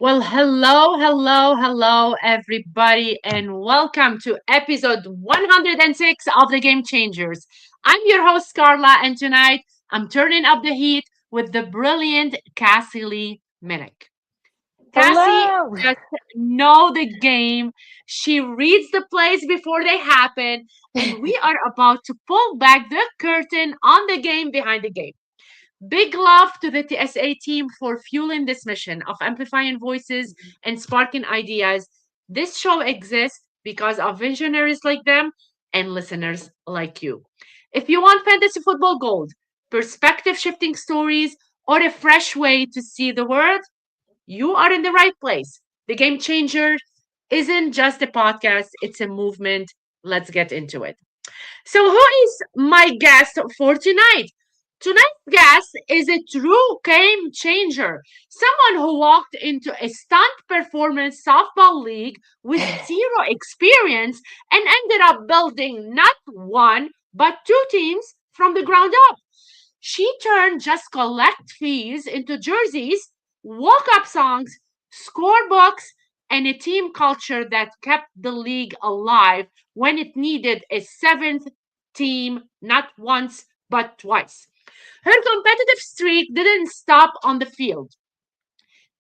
Well, hello, everybody, and welcome to episode 106 of the Game Changers. I'm your host, Carla, and tonight I'm turning up the heat with the brilliant Cassie Lee Minick. Cassie Hello. just know the game. She reads the plays before they happen, and we are about to pull back the curtain on the game behind the game. Big love to the TSA team for fueling this mission of amplifying voices and sparking ideas. This show exists because of visionaries like them and listeners like you. If you want fantasy football gold, perspective shifting stories, or a fresh way to see the world, you are in the right place. The Game Changer isn't just a podcast, it's a movement. Let's get into it. So, who is my guest for tonight? Tonight's guest is a true game changer. Someone who walked into a stunt performance softball league with zero experience and ended up building not one, but two teams from the ground up. She turned just collect fees into jerseys, walk up songs, scorebooks, and a team culture that kept the league alive when it needed a seventh team, not once, but twice. Her competitive streak didn't stop on the field.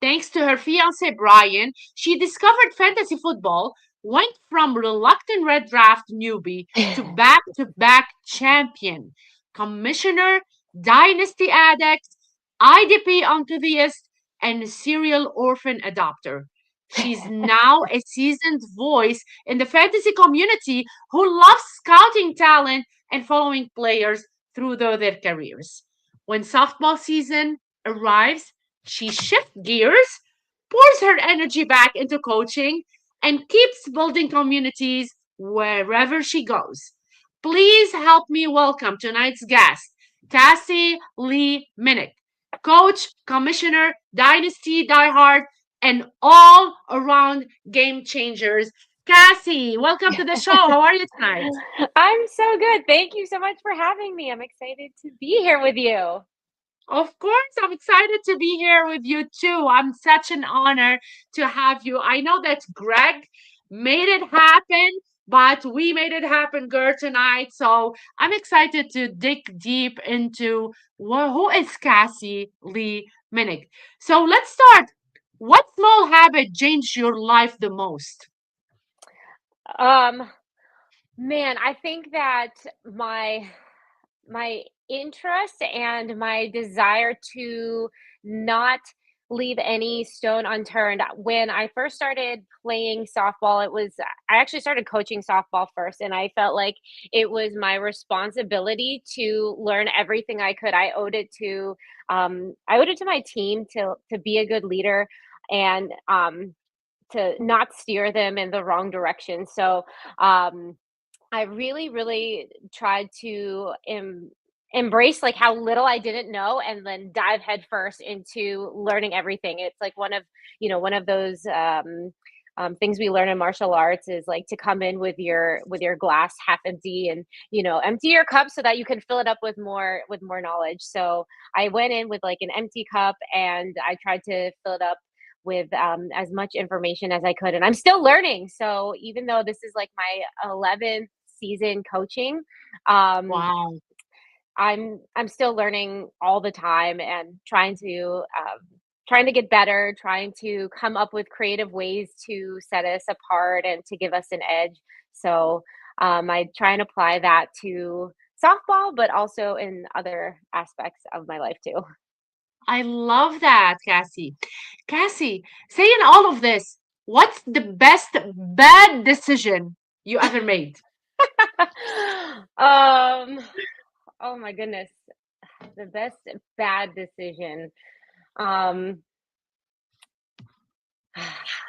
Thanks to her fiance Brian, she discovered fantasy football, went from reluctant red draft newbie to back champion, commissioner, dynasty addict, IDP enthusiast, and serial orphan adopter. She's now a seasoned voice in the fantasy community who loves scouting talent and following players through their careers. When softball season arrives, she shifts gears, pours her energy back into coaching, and keeps building communities wherever she goes. Please help me welcome tonight's guest, Cassie Lee Minick, coach, commissioner, dynasty diehard, and all around game changers. Cassie, welcome to the show. How are you tonight? I'm so good. Thank you so much for having me. I'm excited to be here with you. Of course, I'm excited to be here with you too. I'm such an honor to have you. I know that Greg made it happen, but we made it happen, girl, tonight. So I'm excited to dig deep into who is Cassie Lee Minick. So let's start. What small habit changed your life the most? Um, Man, I think that my interest and my desire to not leave any stone unturned. When I first started playing softball, I actually started coaching softball first, and I felt like it was my responsibility to learn everything I could. I owed it to my team to be a good leader and to not steer them in the wrong direction. So um I really, really tried to embrace like how little I didn't know and then dive headfirst into learning everything. It's like one of those things we learn in martial arts is like to come in with your glass half empty and empty your cup so that you can fill it up with more knowledge. So I went in with like an empty cup and I tried to fill it up with as much information as I could. And I'm still learning. So even though this is like my 11th season coaching, um, Wow. I'm still learning all the time and trying to get better, trying to come up with creative ways to set us apart and to give us an edge. So I try and apply that to softball, but also in other aspects of my life too. I love that, Cassie. Cassie, saying all of this, what's the best bad decision you ever made? um, oh my goodness, the best bad decision. Um,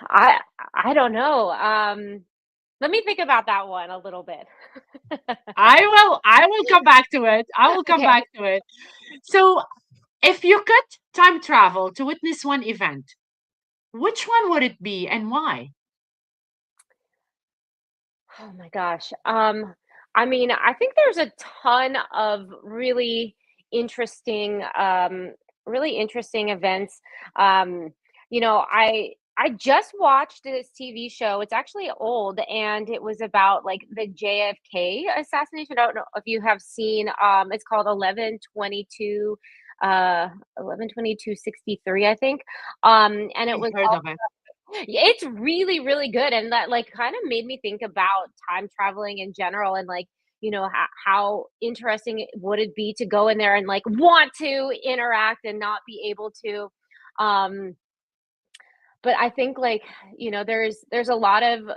I I don't know. Let me think about that one a little bit. I will come back to it. I will come Okay. back to it. So, if you could time travel to witness one event, which one would it be and why? Oh my gosh. I mean, I think there's a ton of interesting, really interesting events. Um, I I just watched this TV show. It's actually old, and it was about like the JFK assassination. I don't know if you have seen. It's called 11/22, 11/22/63, I think. And it I've was heard of it. it's really, really good, and that, like, kinda made me think about time traveling in general and, like, how interesting would it be to go in there and, like, want to interact and not be able to. Um, but I think, like, there's a lot of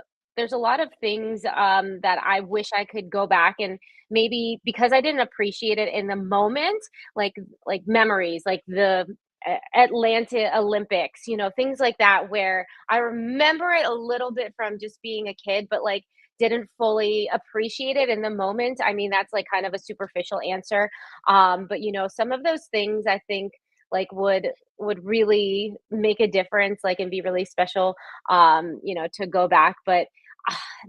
things, that I wish I could go back and maybe because I didn't appreciate it in the moment, like memories, like the Atlanta Olympics, things like that, where I remember it a little bit from just being a kid, but like didn't fully appreciate it in the moment. I mean, that's like kind of a superficial answer. But some of those things I think like would really make a difference, like and be really special, to go back. But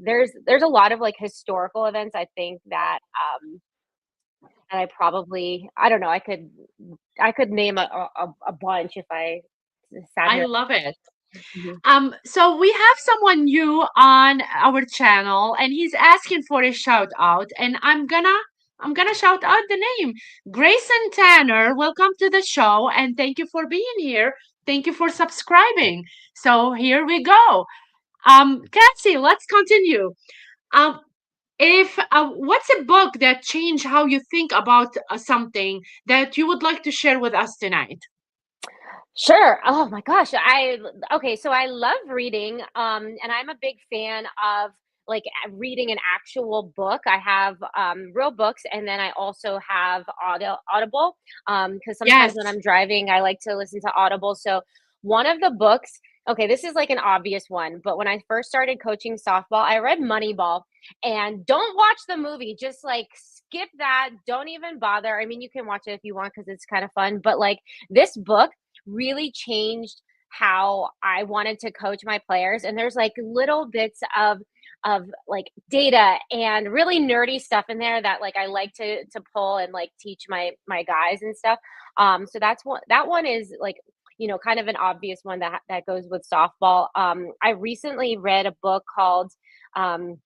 there's a lot of like historical events I think that and I probably I don't know, I could name a bunch if I sat I here. love it. Mhm. So we have someone new on our channel, and he's asking for a shout out, and I'm gonna shout out the name. Grayson Tanner, welcome to the show, and thank you for being here. Thank you for subscribing. So here we go. Cassie, let's continue. Um, if what's a book that changed how you think about something that you would like to share with us tonight? Sure. Oh my gosh. Okay, so I love reading, and I'm a big fan of like reading an actual book. I have real books, and then I also have Audible, because sometimes Yes, when I'm driving, I like to listen to Audible. So one of the books, okay, this is like an obvious one, but when I first started coaching softball, I read Moneyball, and don't watch the movie. Just like skip that. Don't even bother. I mean, you can watch it if you want because it's kind of fun, but like this book really changed how I wanted to coach my players. And there's like little bits of like data and really nerdy stuff in there that like I like to pull and like teach my guys and stuff. So that one is like kind of an obvious one that goes with softball. I recently read a book called um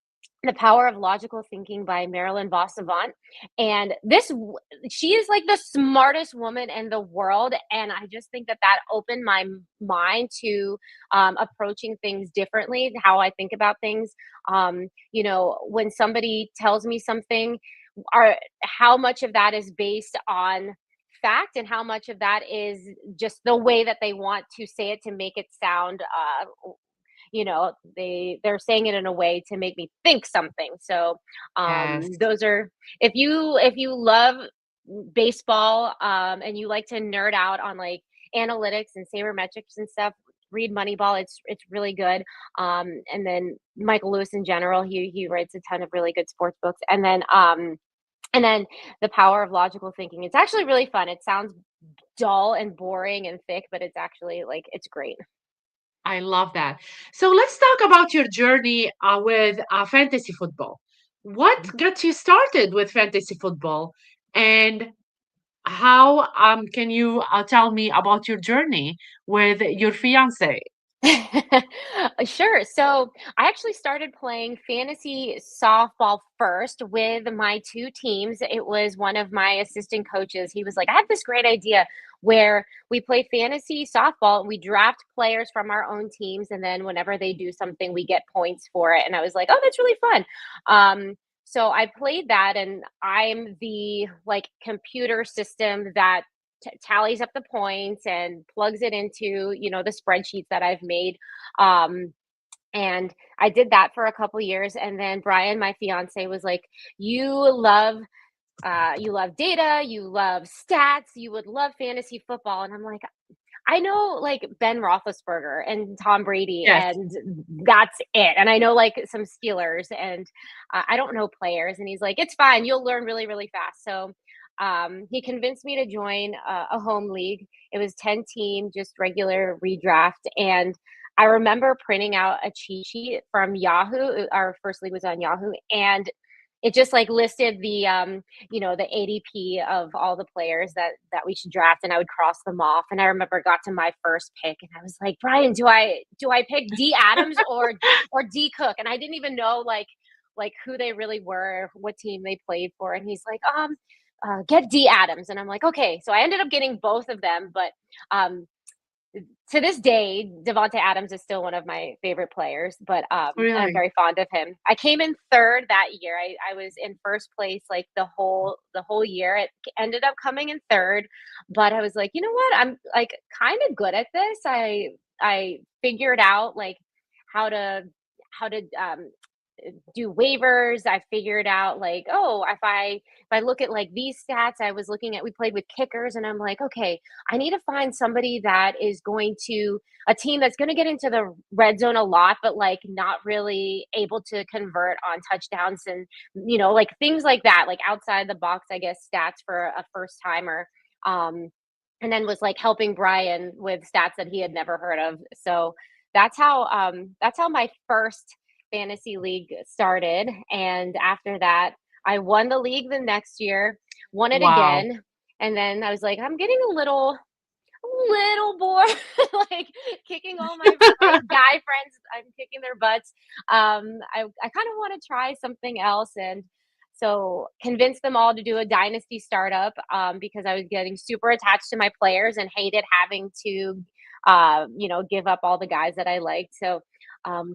the Power of Logical Thinking by Marilyn Vos Savant. And she is like the smartest woman in the world. And I just think that opened my mind to approaching things differently, how I think about things. When somebody tells me something, how much of that is based on fact and how much of that is just the way that they want to say it to make it sound they're saying it in a way to make me think something. So yes. those are, if you love baseball, and you like to nerd out on like analytics and sabermetrics and stuff, read Moneyball. It's really good. And then Michael Lewis in general, he writes a ton of really good sports books. And then The Power of Logical Thinking, it's actually really fun. It sounds dull and boring and thick, but it's actually like it's great. I love that. So let's talk about your journey with fantasy football. What got you started with fantasy football, and how can you tell me about your journey with your fiance? Sure. So I actually started playing fantasy softball first with my two teams. It was one of my assistant coaches. He was like, I have this great idea where we play fantasy softball and we draft players from our own teams. And then whenever they do something, we get points for it. And I was like, oh, that's really fun. So I played that, and I'm the like computer system that tallies up the points and plugs it into the spreadsheets that I've made. um and I did that for a couple years, and then Brian, my fiance, was like, you love data, you love stats, you would love fantasy football. And I'm like, I know like Ben Roethlisberger and Tom Brady, Yes, and that's it. And I know like some Steelers, and I don't know players. And he's like, it's fine, you'll learn really, really fast. So he convinced me to join a home league. It was 10 team, just regular redraft. And I remember printing out a cheat sheet from Yahoo. Our first league was on Yahoo, and it just like listed the the ADP of all the players that we should draft, and I would cross them off. And I remember I got to my first pick and I was like, Brian, do I pick D Adams or D Cook? And I didn't even know like who they really were, what team they played for. And he's like, get D Adams. And I'm like, okay. So I ended up getting both of them, but um to this day, Devonte Adams is still one of my favorite players, but and I'm Really? very fond of him. I came in third that year. I was in first place like the whole year. It ended up coming in third, but I was like, you know what? I'm like kind of good at this. I figured out like how to how to do waivers. I figured out like, oh, if I look at like these stats, I was looking at, we played with kickers, and I'm like, okay, I need to find somebody that is going to, a team that's going to get into the red zone a lot, but like not really able to convert on touchdowns and, like things like that, like outside the box, I guess, stats for a first timer. And then was like helping Brian with stats that he had never heard of. So that's how my first fantasy league started. And after that, I won the league the next year, won it Wow. again. And then I was like, I'm getting a little bored, like kicking all my guy friends. I'm kicking their butts. I kind of want to try something else. And so convinced them all to do a dynasty startup because I was getting super attached to my players and hated having to, give up all the guys that I liked. So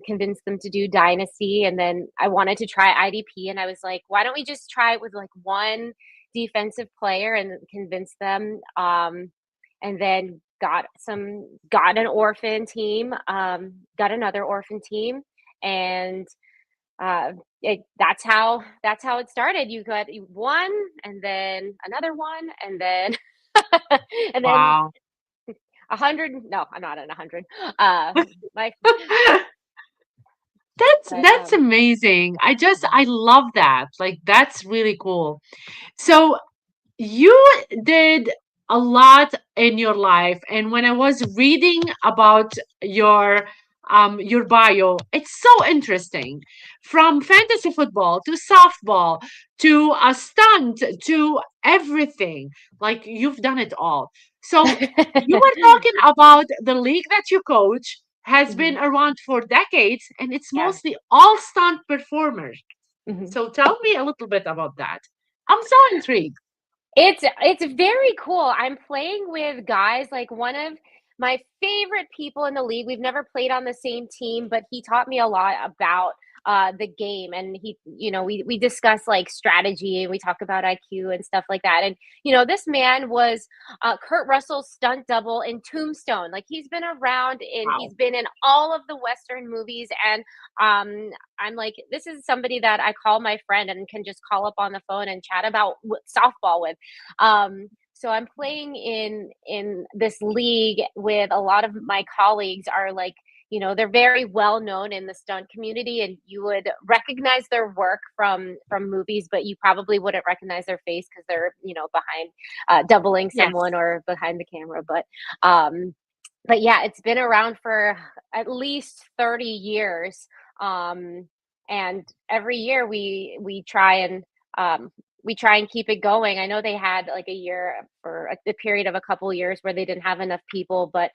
convinced them to do dynasty, and then I wanted to try IDP, and I was like, why don't we just try it with like one defensive player and convince them, and then got an orphan team, got another orphan team, and that's how it started. You got one, and then another one, and then and then Wow. 100. No, I'm not at 100. My but That's amazing. I love that. Like that's really cool. So you did a lot in your life, and when I was reading about your bio, it's so interesting. From fantasy football to softball to a stunt to everything. Like you've done it all. So you were talking about the league that you coach has been Mhm. around for decades, and it's Yeah. mostly all stunt performers. Mhm. So tell me a little bit about that. I'm so intrigued. It's very cool. I'm playing with guys like one of my favorite people in the league. We've never played on the same team, but he taught me a lot about the game, and we discuss like strategy, and we talk about IQ and stuff like that. And this man was Kurt Russell's stunt double in Tombstone. Like he's been around, and Wow. he's been in all of the Western movies. And I'm like, this is somebody that I call my friend and can just call up on the phone and chat about softball with. So I'm playing in this league with a lot of my colleagues are like, they're very well known in the stunt community, and you would recognize their work from movies, but you probably wouldn't recognize their face because they're behind doubling someone Yes. or behind the camera. But yeah, it's been around for at least 30 years. Um, and every year we try and keep it going. I know they had like a year for a period of a couple years where they didn't have enough people, but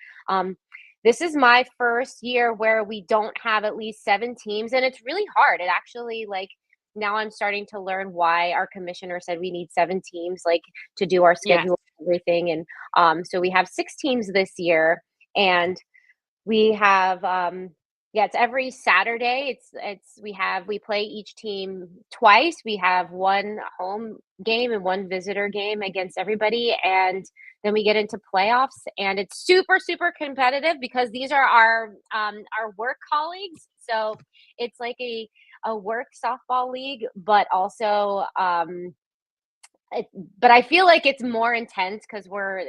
this is my first year where we don't have at least 7 teams, and it's really hard. It actually like now I'm starting to learn why our commissioner said we need 7 teams, like to do our Yes. schedule and everything. And so we have 6 teams this year, and we have yeah, it's every Saturday. We play each team twice. We have one home game and one visitor game against everybody, and then we get into playoffs, and it's super super competitive because these are our work colleagues. So it's like a work softball league, but also it, but I feel like it's more intense because we're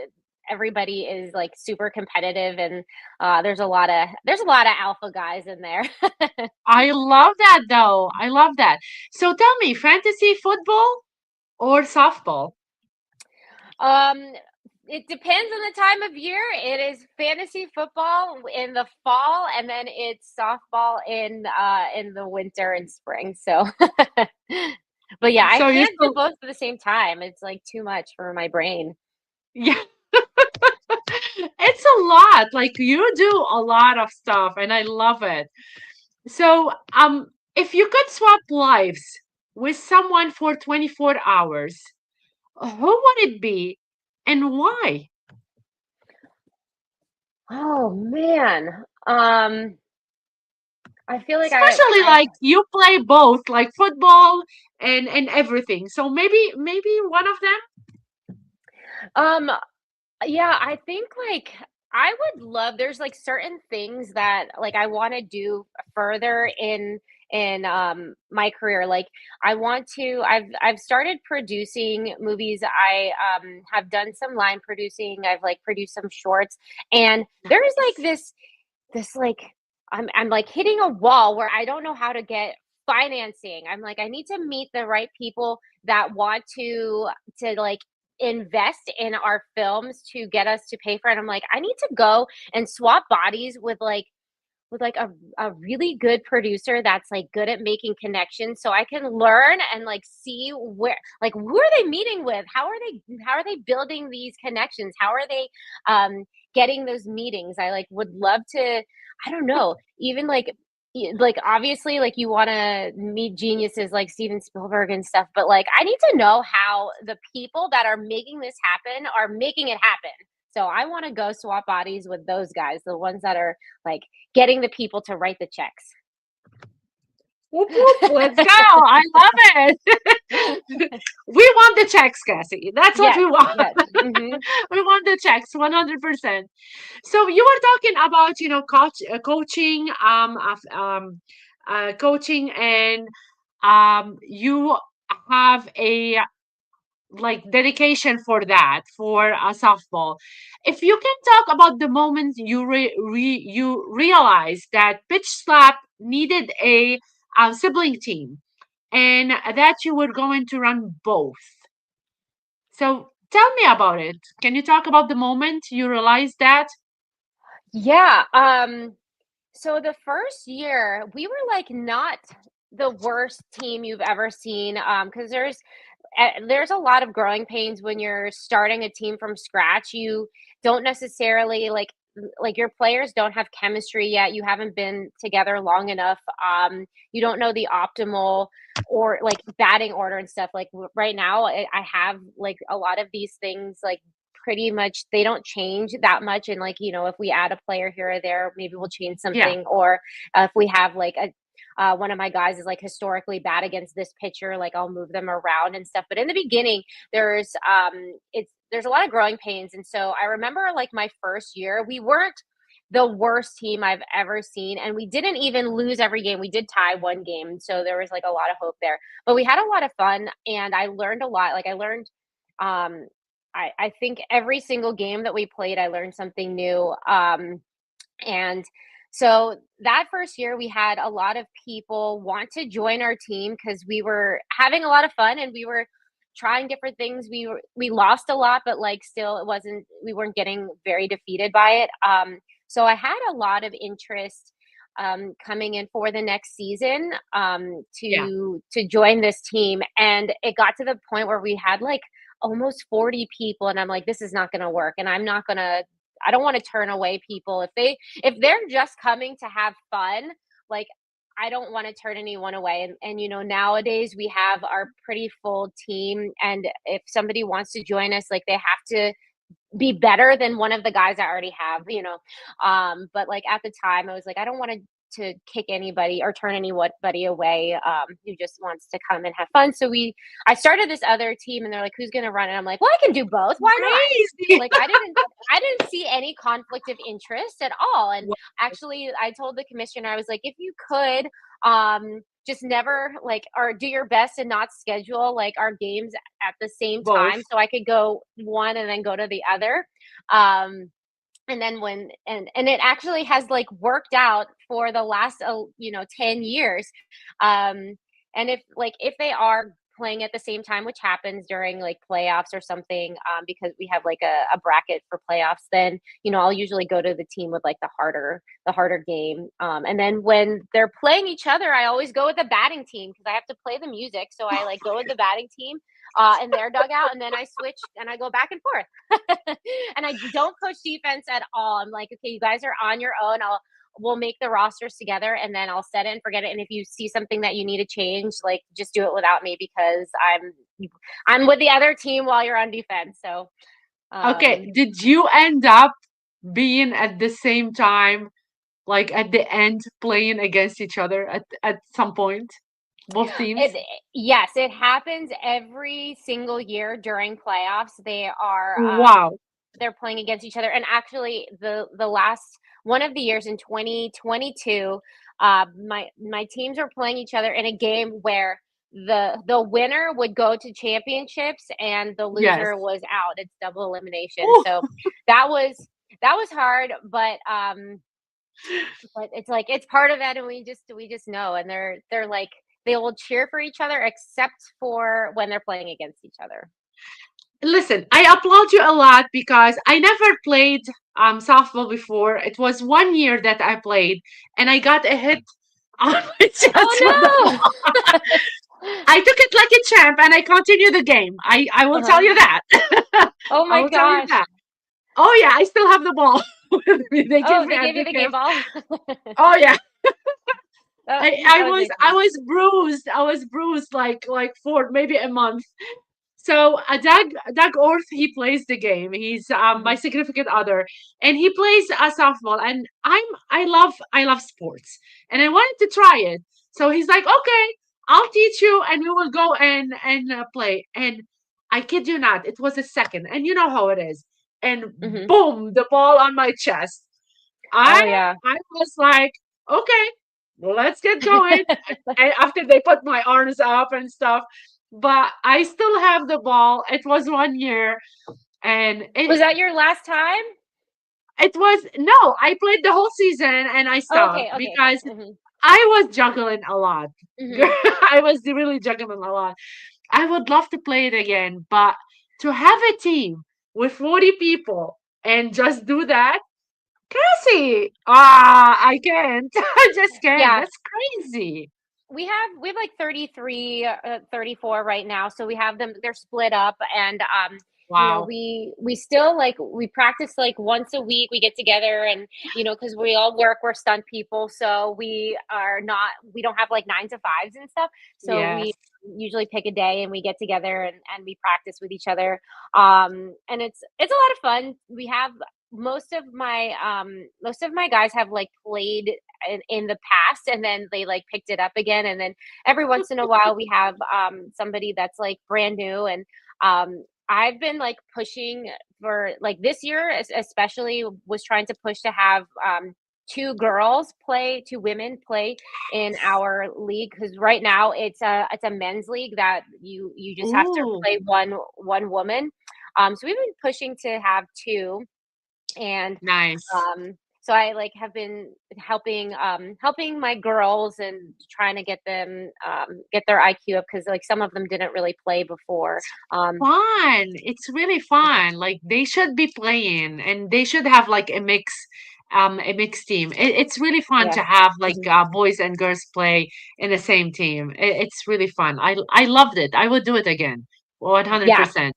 everybody is like super competitive, and there's a lot of alpha guys in there. I love that though. I love that. So tell me, fantasy football or softball? um it depends on the time of year. It is fantasy football in the fall, and then it's softball in the winter and spring. So But yeah, I So you can't do still, both at the same time. It's like too much for my brain. yeah, it's a lot. Like you do a lot of stuff, and I love it. So, if you could swap lives with someone for 24 hours, who would it be and why? Oh man. I feel like Especially like you play both, like football and everything. So maybe one of them? um yeah, I think like I would love there's like certain things that like I want to do further in my career. Like I want to I've started producing movies. I have done some line producing. I've like produced some shorts, and there's like Nice. this like I'm like hitting a wall where I don't know how to get financing. I'm like I need to meet the right people that want to like invest in our films to get us to pay for it. I'm like I need to go and swap bodies with like a really good producer that's like good at making connections so I can learn and like see where like who are they meeting with, how are they building these connections, how are they getting those meetings. I like would love to, I don't know, even like like obviously like you want to meet geniuses like Steven Spielberg and stuff, but like I need to know how the people that are making this happen are making it happen. So I want to go swap bodies with those guys, the ones that are like getting the people to write the checks. Whoop, whoop, let's go. I love it. We want the checks, Cassie. That's what Yes, we want. yes. Mhm. We want the checks 100%. So you were talking about, coaching, coaching, and you have a like dedication for that for softball. If you can talk about the moment you realized that pitch slap needed a sibling team and that you were going to run both. So tell me about it. Can you talk about the moment you realized that? Yeah, so the first year, we were like not the worst team you've ever seen. Because there's a lot of growing pains when you're starting a team from scratch. You don't necessarily like your players don't have chemistry yet. You haven't been together long enough. You don't know the optimal or like batting order and stuff. Like right now, I have like a lot of these things like pretty much they don't change that much, and like if we add a player here or there maybe we'll change Yeah, something, or if we have like a one of my guys is like historically bad against this pitcher, like I'll move them around and stuff. But in the beginning, there's a lot of growing pains. And so I remember like my first year, we weren't the worst team I've ever seen. And we didn't even lose every game. We did tie one game. So there was like a lot of hope there. But we had a lot of fun and I learned a lot. Like I learned um I think every single game that we played, I learned something new. And so that first year, we had a lot of people want to join our team because we were having a lot of fun and we were trying different things. We lost a lot, but like still, it wasn't we weren't getting very defeated by it. So I had a lot of interest coming in for the next season yeah. to join this team, and it got to the point where we had like almost 40 people, and I'm like, this is not going to work, and I don't want to turn away people if they're just coming to have fun. Like I don't want to turn anyone away. And nowadays we have our pretty full team. And if somebody wants to join us, like they have to be better than one of the guys I already have. But like at the time I was like, I don't want to kick anybody or turn anybody away who just wants to come and have fun. So I started this other team and they're like, who's gonna run it? I'm like, well, I can do both. Why not? Crazy. Like I didn't see any conflict of interest at all. And Wow. actually I told the commissioner, I was like, if you could just never like or do your best and not schedule like our games at the same Both. time so I could go one and then go to the other. Um and then and it actually has like worked out for the last 10 years. And if they are playing at the same time, which happens during like playoffs or something, because we have like a bracket for playoffs, then I'll usually go to the team with like the harder game. And then when they're playing each other, I always go with the batting team because I have to play the music. So I like go with the batting team in their dugout, and then I switch and I go back and forth. And I don't coach defense at all. I'm like, okay, you guys are on your own. We'll make the rosters together, and then I'll set it and forget it. And if you see something that you need to change, like just do it without me because I'm with the other team while you're on defense. So Okay, um did you end up being at the same time, like at the end, playing against each other at some point? Both teams? it yes, it happens every single year during playoffs. Wow. They're playing against each other. And actually, the last one of the years in 2022, my teams were playing each other in a game where the winner would go to championships and the Yes. loser was out. It's double elimination. Ooh. So that was that was hard, but it's like it's part of it, and we just know. And they're like they will cheer for each other except for when they're playing against each other. Listen, I applaud you a lot because I never played softball before. It was 1 year that I played, and I got a hit on my chest with the Oh ball. no. I took it like a champ, and I continued the game. I will tell Uh-huh. you that. Oh I my will tell you gosh. that. Oh yeah, I still have the ball with me. They give Oh, me they at gave you the the game gift. ball? Oh yeah, Oh, I that was was nice of I you. was bruised. I was bruised like for maybe a month. So Doug Orth, he plays the game. He's my Mhm, significant other, and he plays softball. And I love sports, and I wanted to try it. So he's like, okay, I'll teach you, and we will go and play. And I kid you not, it was a second, and you know how it is. And mhm. boom, the ball on my chest. I Oh, yeah. I was like, okay, well, let's get going. And after they put my arms up and stuff, but I still have the ball. It was 1 year, and Was that your last time? it was no. I played the whole season and I Oh, stopped okay, okay, okay. because Mhm, I was juggling a lot. mhm. I was really juggling a lot. I would love to play it again, but to have a team with 40 people and just do that, Cassie, I can't. I just can't. Yeah. That's crazy. We have like 33, 34 right now. So we have them, they're split up. And Wow. we still like we practice like once a week. We get together, and because we all work, we're stunt people. So we don't have like 9 to 5s and stuff. So we Yes. usually pick a day and we get together, and we practice with each other. And it's a lot of fun. We have most of my guys have like played in the past, and then they like picked it up again, and then every once in a while we have somebody that's like brand new. And I've been like pushing for like this year, especially was trying to push to have two women play in our league, because right now it's a men's league that you just have to Ooh, play one woman. So we've been pushing to have two. And nice. so I like have been helping my girls and trying to get them get their IQ up, because like some of them didn't really play before. Fun. It's really fun. Like they should be playing and they should have like a mixed team. It's really fun Yeah. to have like Mhm. boys and girls play in the same team. It's really fun. I loved it. I would do it again. Yeah. 100%.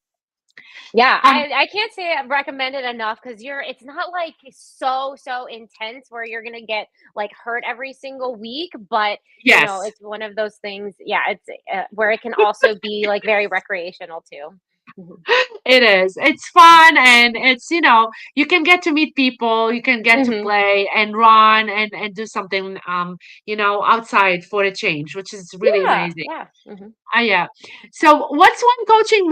Yeah, Um, I can't say I recommend it enough, because it's not like so intense where you're gonna get like hurt every single week, but yes. it's one of those things. Yeah, it's where it can also be like very recreational too. Mhm. It is. It's fun and you can get to meet people, you can get to Mhm. play and run and do something outside for a change, which is really Yeah, amazing. yeah. Mhm. Yeah. So what's one coaching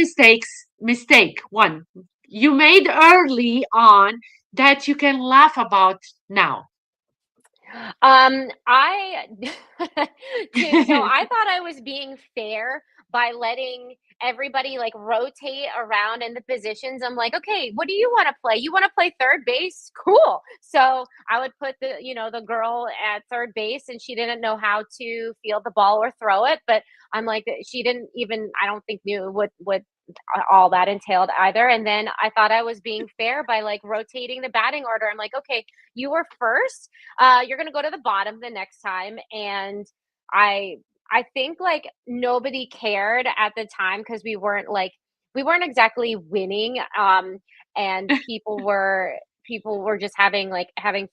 mistake one you made early on that you can laugh about now? I so I thought I was being fair by letting everybody like rotate around in the positions. I'm like, okay, what do you want to play? You want to play third base? Cool. So I would put the girl at third base, and she didn't know how to field the ball or throw it. But I'm like, she didn't even, I don't think, knew what all that entailed either. And then I thought I was being fair by like rotating the batting order. I'm like, okay, you were first. You're gonna go to the bottom the next time. And I I think like nobody cared at the time because we weren't exactly winning. And people were just having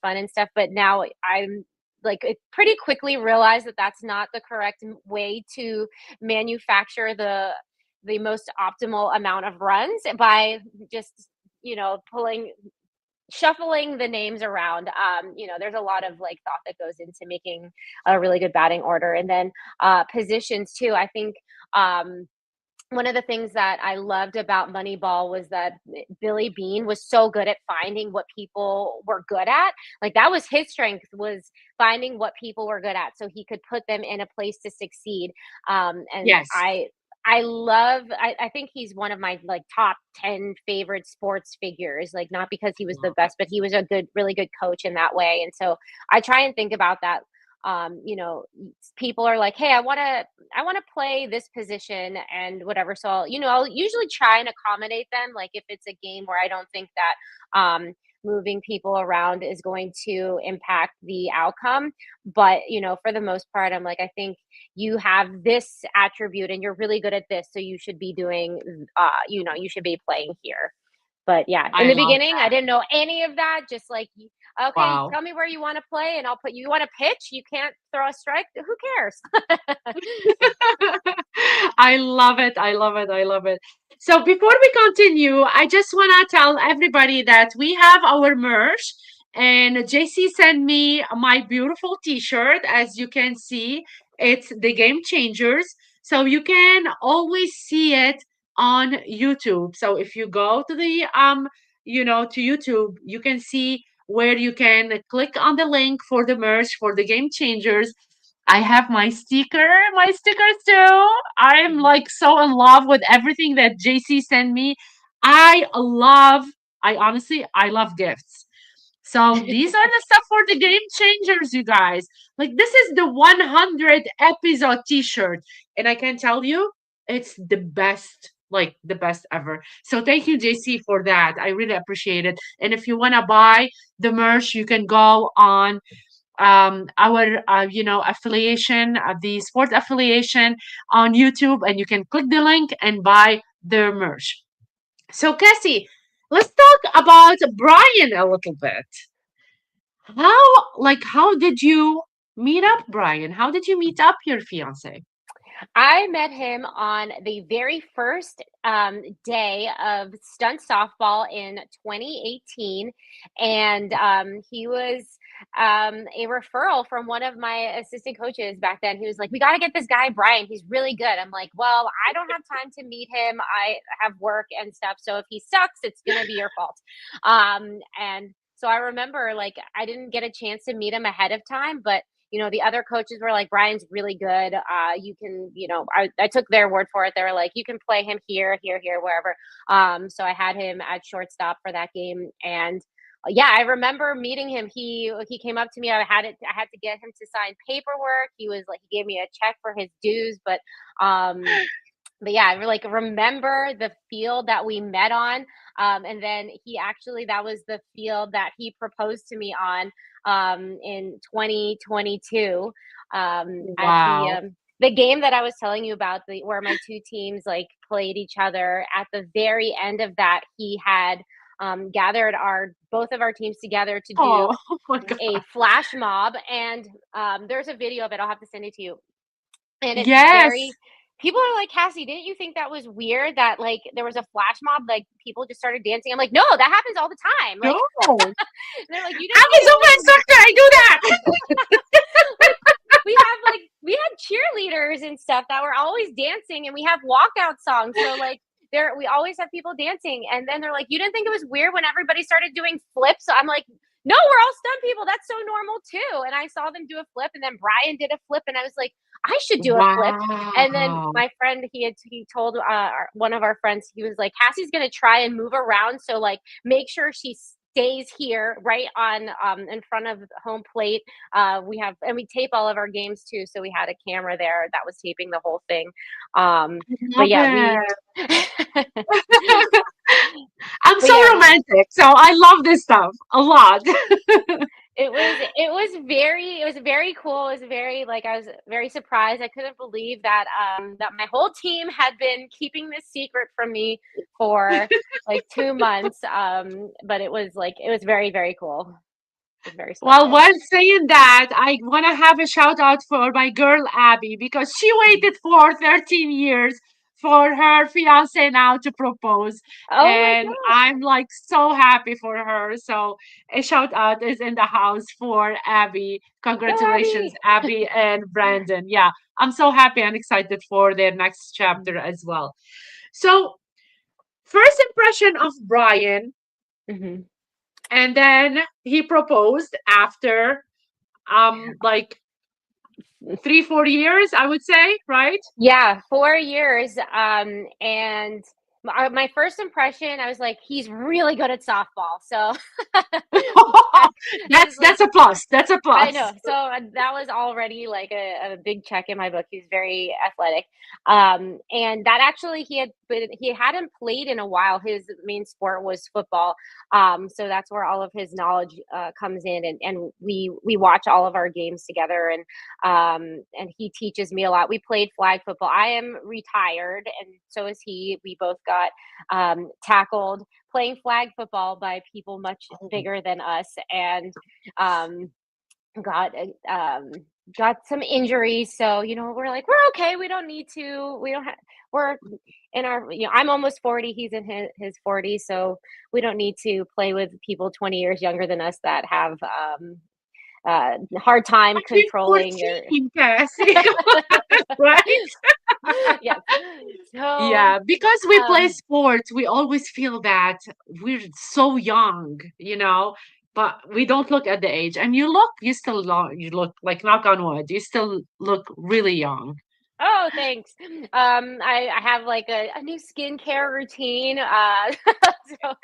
fun and stuff. But now I'm like it pretty quickly realized that that's not the correct way to manufacture the most optimal amount of runs by just pulling shuffling the names around. There's a lot of like thought that goes into making a really good batting order, and then positions too. I think one of the things that I loved about Moneyball was that Billy Bean was so good at finding what people were good at. Like that was his strength, was finding what people were good at so he could put them in a place to succeed. And Yes. I think he's one of my like top 10 favorite sports figures, like not because he was the best, but he was a really good coach in that way. And so I try and think about that. People are like, hey, I want to play this position and whatever. So I'll usually try and accommodate them. Like if it's a game where I don't think that moving people around is going to impact the outcome. But for the most part, I'm like, I think you have this attribute and you're really good at this, so you should be doing, you should be playing here. But yeah, in I the love beginning, I that. didn't know any of that. Just like, okay, Wow. tell me where you want to play, and I'll put you. Want to pitch? You can't throw a strike. Who cares? I love it. I love it. I love it. So before we continue, I just want to tell everybody that we have our merch, and JC sent me my beautiful t-shirt. As you can see, it's the Game Changers. So you can always see it on YouTube. So if you go to to YouTube, you can see where you can click on the link for the merch for the Game Changers. I have my stickers too. I'm like so in love with everything that JC sent me. I love, I love gifts. So these are the stuff for the Game Changers, you guys. Like this is the 100 episode t-shirt. And I can tell you, it's the best, like the best ever. So thank you, JC, for that. I really appreciate it. And if you want to buy the merch, you can go on our affiliation, the sport affiliation on YouTube, and you can click the link and buy their merch. So Cassie, let's talk about Brian a little bit. How did you meet up Brian? How did you meet up your fiance? I met him on the very first day of stunt softball in 2018, and he was a referral from one of my assistant coaches back then. He was like, "We got to get this guy Brian. He's really good." I'm like, "Well, I don't have time to meet him. I have work and stuff. So if he sucks, it's gonna be your fault." And so I remember like I didn't get a chance to meet him ahead of time, but the other coaches were like, Brian's really good. You can, I took their word for it. They were like, you can play him here, here, here, wherever. So I had him at shortstop for that game. And yeah, I remember meeting him. He came up to me. I had to get him to sign paperwork. He was like, he gave me a check for his dues, um, but yeah, I like remember the field that we met on. And then that was the field that he proposed to me on in 2022 at Wow. the game that I was telling you about, where my two teams like played each other. At the very end of that, he had gathered both of our teams together to do Oh, oh my a god. flash mob. And there's a video of it. I'll have to send it to you, and it's Yes. very people are like, Cassie, didn't you think that was weird that like there was a flash mob, like people just started dancing? I'm like, no, that happens all the time. Like, No. they're like, you didn't I'm think a it Zumba was instructor. I do that. like we had cheerleaders and stuff that were always dancing, and we have walkout songs. So like we always have people dancing, and then they're like, you didn't think it was weird when everybody started doing flips? So I'm like, no, we're all stunt people. That's so normal too. And I saw them do a flip, and then Brian did a flip, and I was like, I should do a flip. And then Wow. my friend, he told one of our friends, he was like, Cassie's gonna try and move around, so like make sure she stays here right on in front of home plate. We have, and we tape all of our games too, so we had a camera there that was taping the whole thing. I But love yeah, we it. but I'm so yeah, romantic, so I love this stuff a lot. it was very cool. It was very, like, I was very surprised. I couldn't believe that that my whole team had been keeping this secret from me for like 2 months. But it was very, very cool. It was very Well, special. while saying that, I want to have a shout out for my girl Abby because she waited for 13 years for her fiance now to propose. Oh my And gosh. I'm like so happy for her. So a shout out is in the house for Abby. Go Congratulations, Abby. Abby and Brandon. Yeah, I'm so happy and excited for their next chapter as well. So, first impression of Brian, Hmm. and then he proposed after like 3 4 years, I would say, right? Yeah, 4 years. And my first impression, I was like, he's really good at softball. So I, I was like, That's a plus. That's a I plus. know. So that was already like a big check in my book. He was very athletic. And that actually he hadn't played in a while. His main sport was football. So that's where all of his knowledge comes in, and we watch all of our games together, and he teaches me a lot. We played flag football. I am retired, and so is he. We both got tackled playing flag football by people much Oh, bigger than us, and um, got got some injuries. So we're like, we're okay. We don't need to. We don't have. We're in our. I'm almost 40. He's in his 40s, so we don't need to play with people 20 years younger than us that have hard time I think controlling your. 14, Cassie. Right? Yes. So Yeah, because we play um sports, we always feel that we're so young, but we don't look at the age. And you still look, you look like knock on wood, you still look really young. Oh, thanks. I have like a new skincare routine. So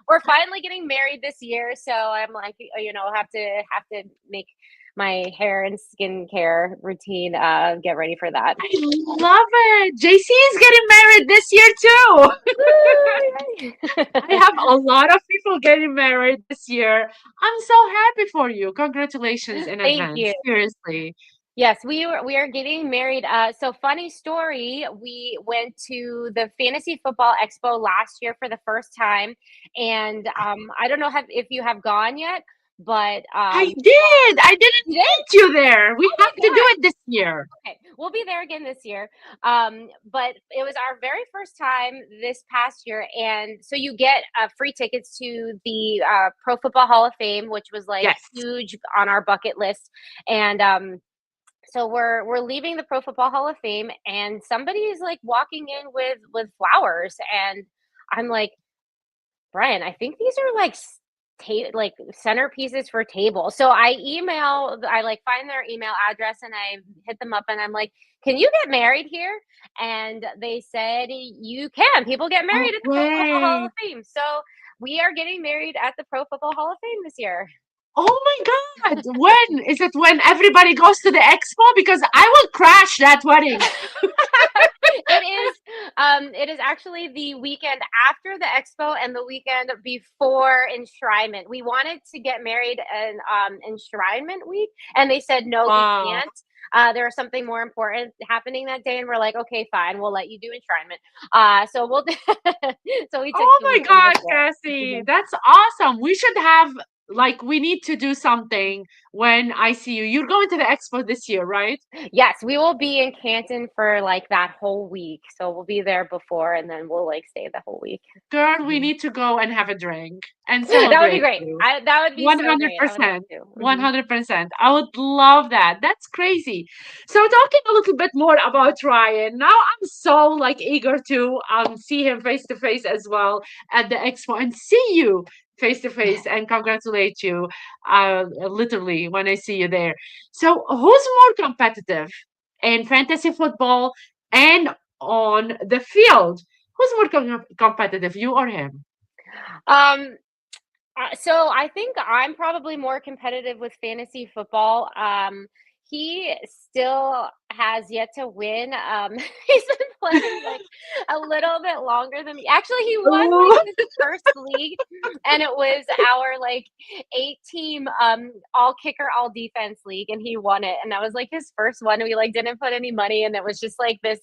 we're finally getting married this year, so I'm like, have to make my hair and skincare routine. Get ready for that. I love it. JC is getting married this year too. Woo, I yay. have a lot of people getting married this year. I'm so happy for you. Congratulations in Thank you. advance. Seriously. Yes, we are getting married. So funny story. We went to the Fantasy Football Expo last year for the first time, and I don't know if you have gone yet, but I did. I didn't you did. meet you there. We Oh have my to do god. it this year. Okay, we'll be there again this year. But it was our very first time this past year, and so you get free tickets to the Pro Football Hall of Fame, which was like Yes. huge on our bucket list, and so we're leaving the Pro Football Hall of Fame, and somebody is like walking in with flowers, and I'm like, Brian, I think these are like like centerpieces for tables. So I like find their email address and I hit them up and I'm like, can you get married here? And they said you can. People get Oh, married at the Pro Football Hall great. of Fame. So we are getting married at the Pro Football Hall of Fame this year. Oh my God. When? Is it when everybody goes to the expo? Because I will crash that wedding. It is actually the weekend after the expo and the weekend before enshrinement. We wanted to get married in enshrinement week, and they said no, we Wow. can't. There was something more important happening that day, and we're like, okay, fine, we'll let you do enshrinement. So we'll so we took Oh the my weekend gosh, before. Cassie. That's awesome. We should have, like, we need to do something when I see you. You're going to the expo this year, right? Yes, we will be in Canton for like that whole week. So we'll be there before and then we'll like stay the whole week. Girl, we Mhm. need to go and have a drink and That would be celebrate great. you. That would be so great. I would love 100%. to. Mhm. 100%. I would love that. That's crazy. So talking a little bit more about Ryan, now I'm so like eager to see him face to face as well at the expo and see you. face to face and congratulate you literally when I see you there. So, who's more competitive in fantasy football and on the field? Who's more competitive, you or him? Um, so I think I'm probably more competitive with fantasy football. He still has yet to win. He's been playing like a little bit longer than me. Actually, he won like Oh, his first league, and it was our like 8 team all kicker all defense league, and he won it. And that was like his first one. We like didn't put any money, and it was just like this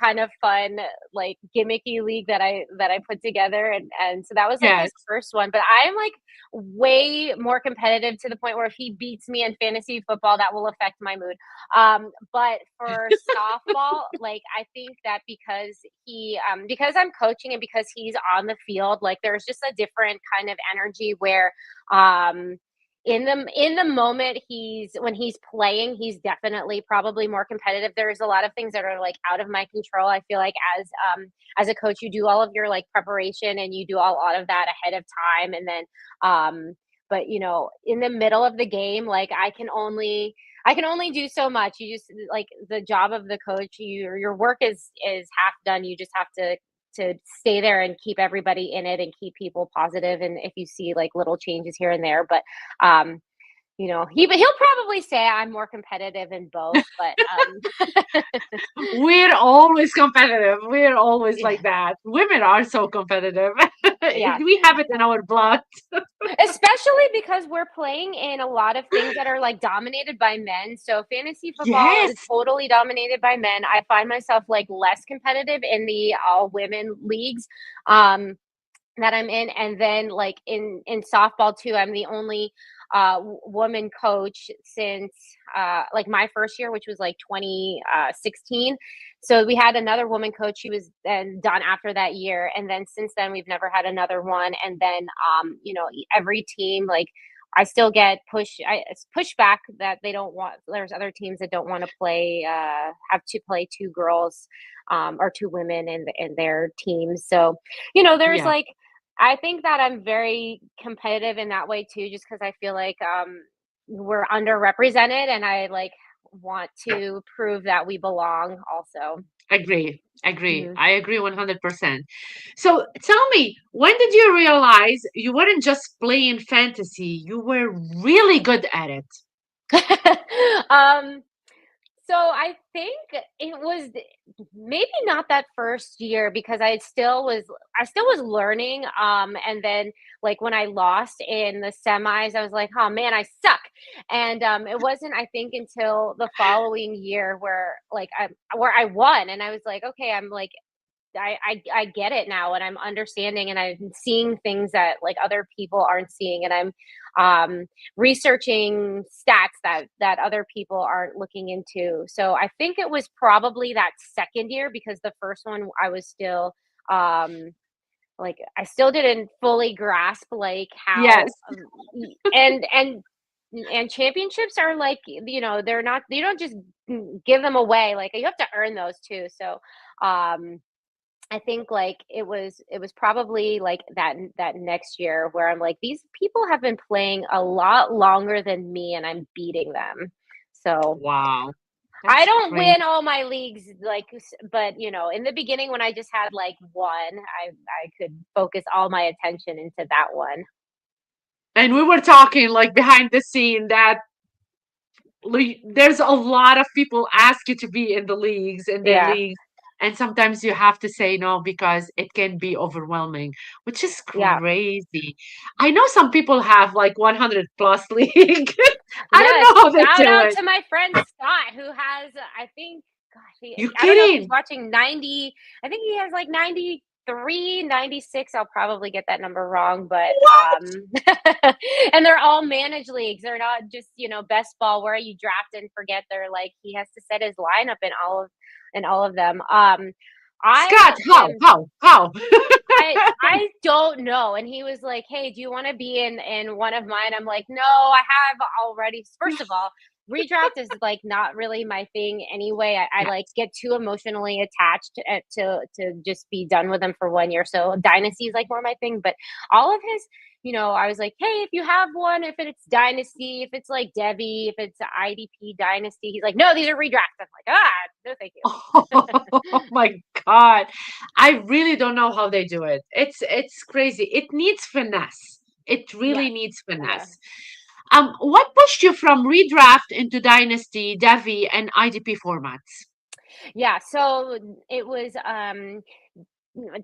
kind of fun like gimmicky league that I put together, and so that was like yes. his first one. But I'm like way more competitive to the point where if he beats me in fantasy football, that will affect my mood. But for softball, like I think that because I'm coaching and because he's on the field, like there's just a different kind of energy where um in the moment when he's playing, he's definitely probably more competitive. There's a lot of things that are like out of my control. I feel like as a coach, you do all of your like preparation and you do a lot of that ahead of time, and then but in the middle of the game, like I can only do so much. You just like the job of the coach, your work is half done. You just have to stay there and keep everybody in it and keep people positive. And if you see like little changes here and there, but um, he'll probably say I'm more competitive in both, but We're always competitive. We're always yeah, like that. Women are so competitive. yeah. We have it in our blood. Especially because we're playing in a lot of things that are like dominated by men. So fantasy football is Yes. totally dominated by men. I find myself like less competitive in the all women leagues. That I'm in, and then like in softball too, I'm the only woman coach since like my first year, which was like 2016. So we had another woman coach. She was then done after that year, and then since then we've never had another one. And then every team like I still get it's pushback that they don't want. There's other teams that don't want to play, have to play two girls, or two women in their teams. So, there's Yeah. like I think that I'm very competitive in that way too, just because I feel like we're underrepresented, and I like want to prove that we belong. Also, Agree. Agree. Mhm. I agree 100%. So tell me, when did you realize you weren't just playing fantasy, you were really good at it? um, So I think it was maybe not that first year because I still was learning, and then like when I lost in the semis I was like, "Oh man, I suck." And it wasn't I think until the following year where I won, and I was like, "Okay, I'm like I get it now, and I'm understanding, and I'm seeing things that like other people aren't seeing, and I'm researching stats that other people aren't looking into." So I think it was probably that second year because the first one I was still um, like I still didn't fully grasp like how Yes. and championships are like they're not you don't just give them away, like you have to earn those too. So um I think like it was probably like that next year where I'm like, these people have been playing a lot longer than me and I'm beating them. So Wow. I That's don't great. win all my leagues like but in the beginning when I just had like one, I could focus all my attention into that one. And we were talking like behind the scene that there's a lot of people ask you to be in the leagues, in their Yeah. leagues, and sometimes you have to say no because it can be overwhelming, which is Yeah. crazy. I know some people have like 100 plus league. I don't Yes, know how they shout do out it. to my friend Scott who has, I think, gosh, You I don't know if he's kidding? watching 90. I think he has like 93, 96. I'll probably get that number wrong, but What? and they're all managed leagues. They're not just, best ball where you draft and forget. They're like he has to set his lineup in all of them. I Scott, how? am How? I don't know. And he was like, "Hey, do you want to be in one of mine?" I'm like, "No, I have already." First of all, redraft is like not really my thing anyway. I Yeah. like get too emotionally attached to just be done with them for 1 year. So dynasty is like more my thing. But all of his, I was like, hey, if you have one, if it's dynasty, if it's like Debbie, if it's IDP dynasty, he's like, no, these are redrafts. I'm like, no, thank you. Oh my God. I really don't know how they do it. It's crazy. It needs finesse. It really Yes. needs Yeah. finesse. What pushed you from redraft into Dynasty, Devi, and IDP formats? Yeah. So it was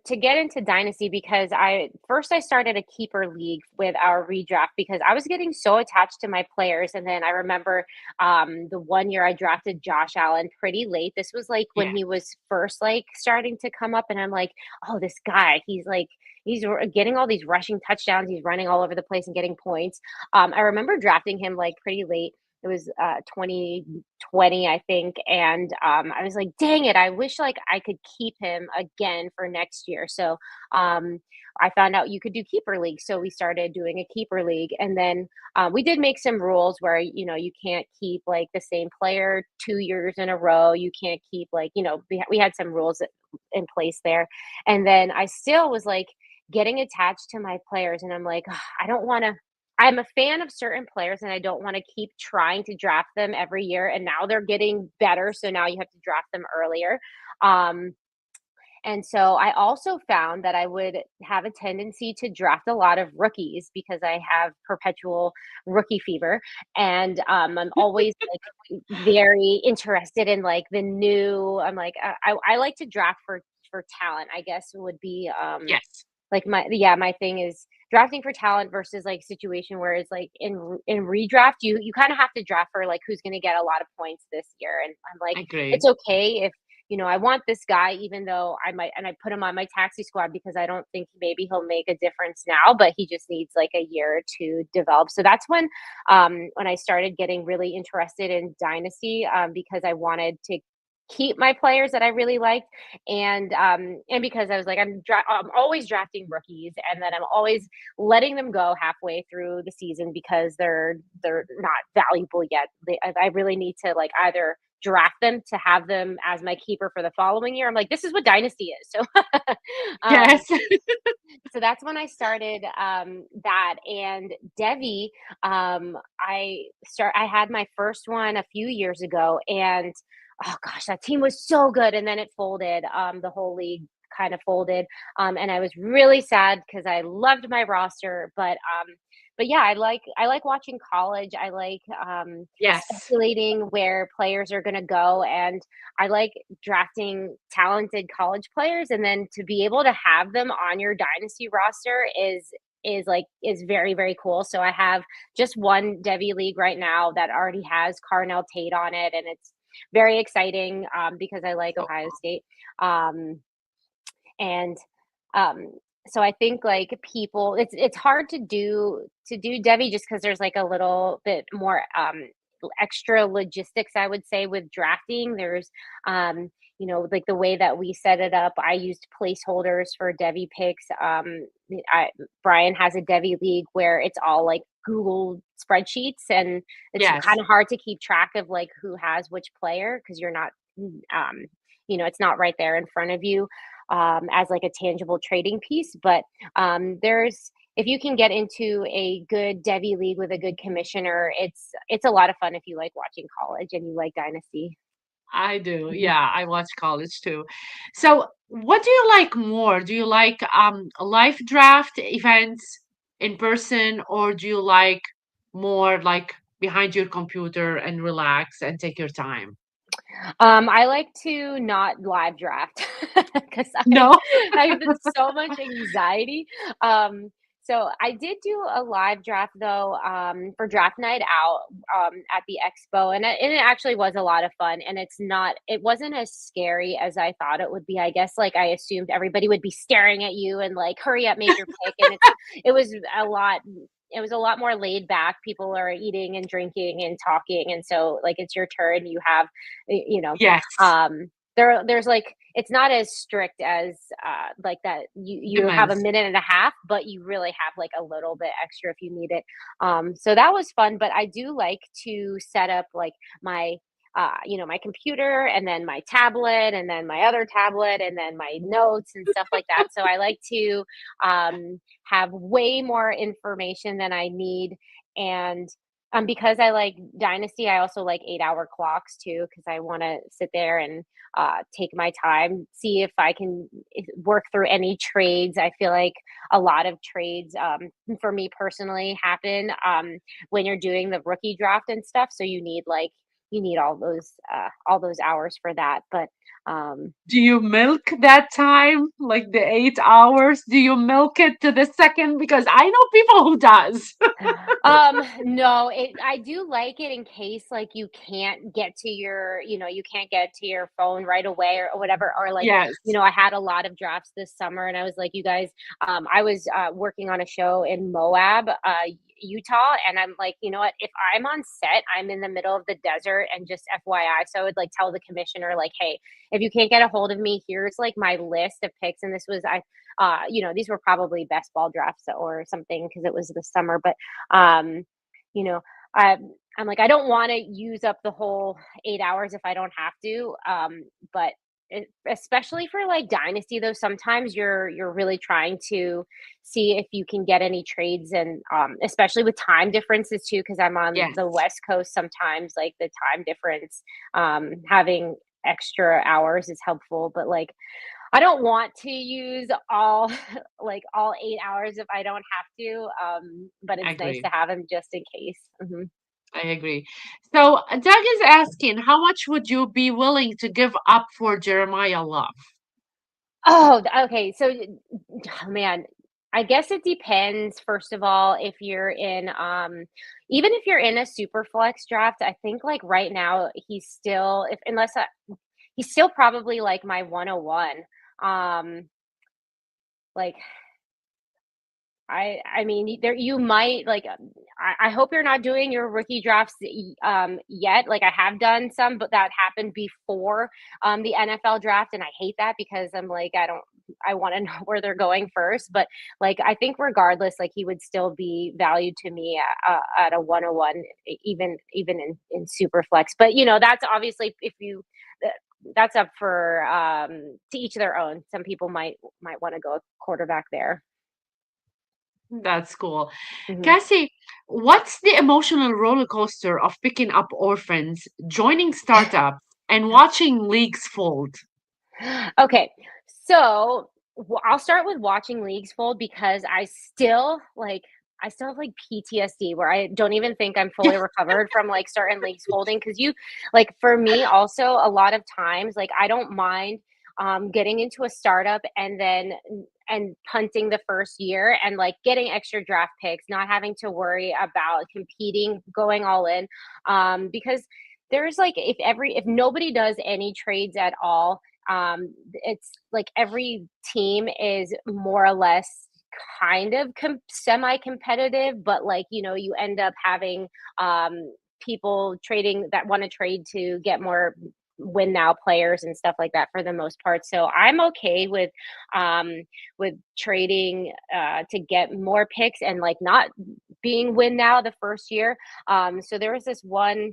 to get into dynasty because I started a keeper league with our redraft because I was getting so attached to my players. And then I remember the 1 year I drafted Josh Allen pretty late. This was like when Yeah. he was first like starting to come up, and I'm like, oh, this guy, he's getting all these rushing touchdowns, he's running all over the place and getting points. I remember drafting him like pretty late. It was 2020, I think, and I was like, dang it, I wish like I could keep him again for next year. So um, I found out you could do keeper league, so we started doing a keeper league. And then we did make some rules where you can't keep like the same player 2 years in a row. You can't keep like we had some rules in place there. And then I still was like getting attached to my players, and I'm like, "Ugh, I don't want to. I'm a fan of certain players, and I don't want to keep trying to draft them every year. And now they're getting better, so now you have to draft them earlier. Um, and so I also found that I would have a tendency to draft a lot of rookies because I have perpetual rookie fever. And I'm always like very interested in like the new. I'm like I like to draft for talent, I guess would be Yes. like my thing is drafting for talent versus like situation where it's like in redraft you kind of have to draft for like who's going to get a lot of points this year. And I'm like, Agree. it's okay if I want this guy, even though I put him on my taxi squad because I don't think maybe he'll make a difference now, but he just needs like a year to develop. So that's when I started getting really interested in dynasty, because I wanted to keep my players that I really liked. And because I was like, I'm always drafting rookies, and then I'm always letting them go halfway through the season because they're not valuable yet. I really need to like either draft them to have them as my keeper for the following year. I'm like, this is what dynasty is. So um Yes. so that's when I started that. And Devi, I had my first one a few years ago, and oh gosh, that team was so good. And then it folded. The whole league kind of folded. And I was really sad because I loved my roster. But yeah, I like watching college. I like Yes. speculating where players are going to go, and I like drafting talented college players, and then to be able to have them on your dynasty roster is very, very cool. So I have just one Devi league right now that already has Carnell Tate on it, and it's very exciting because I like So Ohio cool. State. Um, and um, so I think like people, it's hard to do Devi just because there's like a little bit more extra logistics, I would say, with drafting. There's like the way that we set it up, I used placeholders for Devi picks. Brian has a Devi league where it's all like Google spreadsheets, and it's Yes. kind of hard to keep track of like who has which player because you're not it's not right there in front of you as like a tangible trading piece. But there's if you can get into a good Devi league with a good commissioner, it's a lot of fun if you like watching college and you like dynasty. I do. Yeah, I watch college too. So, what do you like more? Do you like live draft events in person, or do you like more like behind your computer and relax and take your time? I like to not live draft because No? I have so much anxiety. Um, so I did do a live draft though for draft night out at the expo, and it actually was a lot of fun. And it wasn't as scary as I thought it would be. I guess like I assumed everybody would be staring at you and like hurry up, make your pick, and it was a lot. It was a lot more laid back. People are eating and drinking and talking, and so like it's your turn. You have you know Yes. um there's like it's not as strict as like that you have a Demands. minute and a half, but you really have like a little bit extra if you need it. So that was fun, but I do like to set up like my my computer and then my tablet and then my other tablet and then my notes and stuff like that. So I like to have way more information than I need. And because I like Dynasty, I also like 8-hour clocks too, because I want to sit there and take my time, see if I can work through any trades. I feel like a lot of trades, for me personally, happen when you're doing the rookie draft and stuff. So you need all those hours for that. But Do you milk that time, like the 8 hours? Do you milk it to the second? Because I know people who does. no, I do like it in case like you can't get to you can't get to your phone right away or whatever, or like, Yes. I had a lot of drafts this summer and I was like, you guys, I was working on a show in Moab, Utah, and I'm like, you know what, if I'm on set, I'm in the middle of the desert and just FYI. So I would like tell the commissioner like, hey, if you can't get a hold of me, here's like my list of picks. And this was these were probably best ball drafts or something because it was the summer, but um, you know, I I'm like, I don't want to use up the whole 8 hours if I don't have to. But especially for like dynasty though, sometimes you're really trying to see if you can get any trades and especially with time differences too, because I'm on Yes. the West Coast sometimes, like the time difference, having extra hours is helpful. But like I don't want to use all like all 8 hours if I don't have to. But I it's nice agree. to have them just in case. I agree. So Doug is asking, how much would you be willing to give up for Jeremiah Love? Oh, okay. So, oh, man, I guess it depends. First of all, if you're in, even if you're in a super flex draft, I think like right now he's still, if unless he's still probably like my 101. Like I mean, there you might like. I hope you're not doing your rookie drafts yet. Like I have done some, but that happened before the NFL draft, and I hate that because I'm like I don't. I want to know where they're going first, but like I think regardless, like he would still be valued to me at a 101, even in super flex. But that's obviously if you. That's up for to each their own. Some people might want to go quarterback there. That's cool. Mhm. Cassie, what's the emotional roller coaster of picking up orphans, joining startups, and watching leagues fold? Okay, so I'll start with watching leagues fold because I still have like PTSD where I don't even think I'm fully recovered from like certain leagues folding because like for me also a lot of times like I don't mind getting into a startup and then and punting the first year and like getting extra draft picks, not having to worry about competing, going all in, because there's like if nobody does any trades at all, it's like every team is more or less kind of semi-competitive, but like you end up having people trading that want to trade to get more win now players and stuff like that for the most part. So I'm okay with trading to get more picks and like not being win now the first year. So there was this one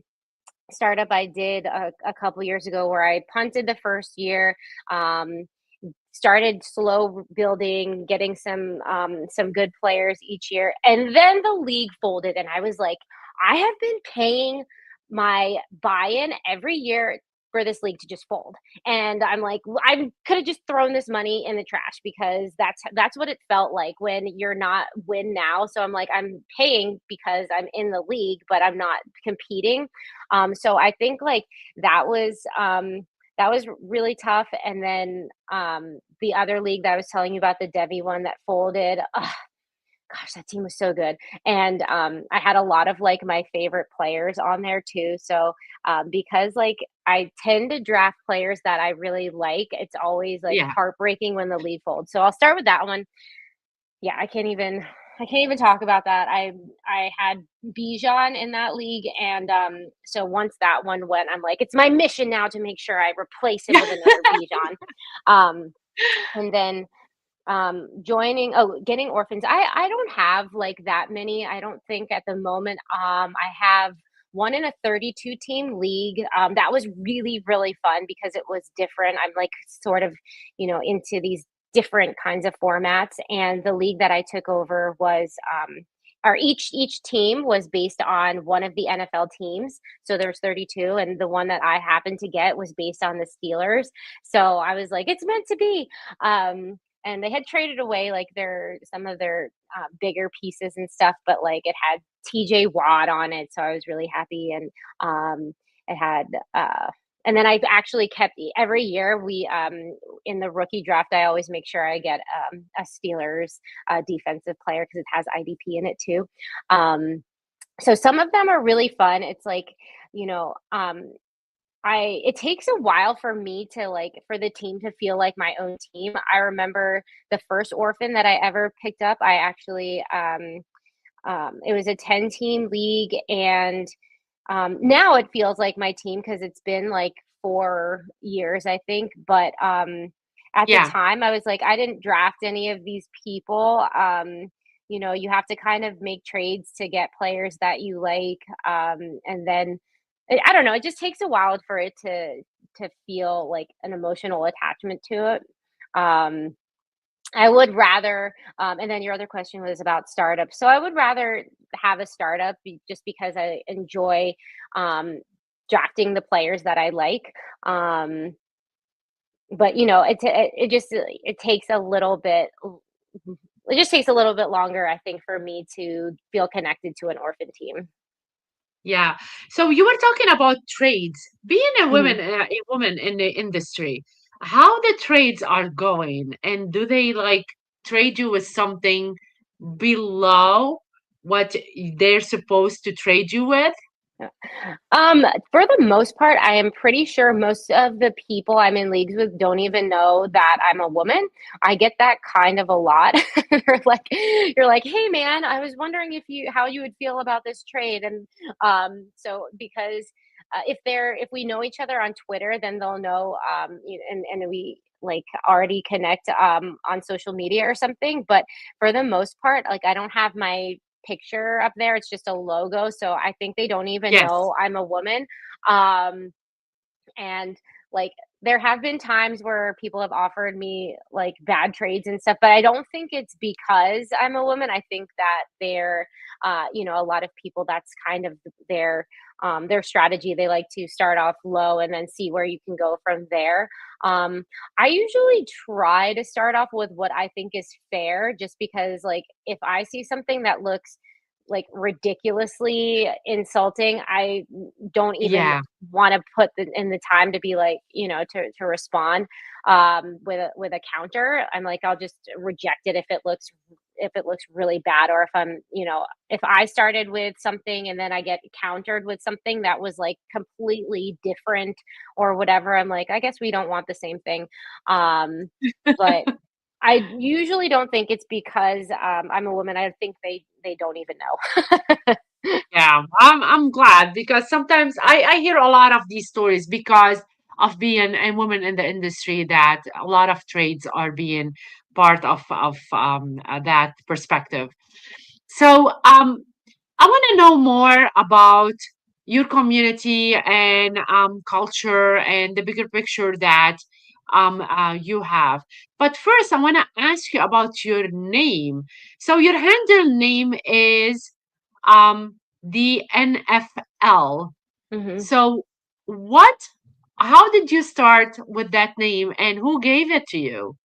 startup I did a couple years ago where I punted the first year, um, started slow building, getting some good players each year, and then the league folded, and I was like, I have been paying my buy-in every year for this league to just fold, and I'm like, I could have just thrown this money in the trash because that's what it felt like when you're not win now. So I'm like, I'm paying because I'm in the league, but I'm not competing. So I think like that was that was really tough. And then the other league that I was telling you about, the Debbie one that folded. Gosh, that team was so good. And I had a lot of like my favorite players on there too. So because like I tend to draft players that I really like, it's always like Yeah. heartbreaking when the league folds. So I'll start with that one. Yeah, I can't even. I can't even talk about that. I had Bijan in that league, and so once that one went, I'm like, it's my mission now to make sure I replace him with another Bijan. Um, and then getting orphans. I don't have like that many. I don't think at the moment. I have one in a 32 team league. That was really really fun because it was different. I'm like sort of, into these different kinds of formats. And the league that I took over was or each team was based on one of the NFL teams. So there's 32, and the one that I happened to get was based on the Steelers. So I was like, it's meant to be. And they had traded away like some of their bigger pieces and stuff, but like it had TJ Watt on it, so I was really happy. And it had and then I've actually kept every year we in the rookie draft. I always make sure I get a Steelers defensive player because it has IDP in it too. So some of them are really fun. It's like, you know, it takes a while for me to like for the team to feel like my own team. I remember the first orphan that I ever picked up. I actually it was a 10-team league, and now it feels like my team because it's been like 4 years, I think. But at the Yeah. time, I was like, I didn't draft any of these people. You have to kind of make trades to get players that you like, and then I don't know. It just takes a while for it to feel like an emotional attachment to it. Um, I would rather, and then your other question was about startups. So I would rather have a startup just because I enjoy um, drafting the players that I like. Um, but it takes a little bit. It just takes a little bit longer, I think, for me to feel connected to an orphan team. Yeah. So you were talking about trades. Being Mhm. a woman in the industry, how the trades are going, and do they like trade you with something below what they're supposed to trade you with? Yeah. For the most part, I am pretty sure most of the people I'm in leagues with don't even know that I'm a woman. I get that kind of a lot. You're like, hey man, I was wondering how you would feel about this trade. And so because if we know each other on Twitter, then they'll know, and we like already connect on social media or something. But for the most part, like I don't have my picture up there. It's just a logo. So I think they don't even Yes. know I'm a woman. Um, and like there have been times where people have offered me like bad trades and stuff, but I don't think it's because I'm a woman. I think that a lot of people, that's kind of their strategy. They like to start off low and then see where you can go from there. I usually try to start off with what I think is fair, just because like if I see something that looks like ridiculously insulting, I don't even Yeah. want to put in the time to be like, to respond with a counter. I'm like, I'll just reject it if it looks really bad, or if I started with something and then I get countered with something that was like completely different or whatever. I'm like, I guess we don't want the same thing. But I usually don't think it's because I'm a woman. I think they don't even know. Yeah, I'm glad because sometimes I hear a lot of these stories because of being a woman in the industry that a lot of trades are being part of that perspective. So I want to know more about your community and culture and the bigger picture that you have. But first, I want to ask you about your name. So your handle name is the NFL. hmm So what? How did you start with that name, and who gave it to you?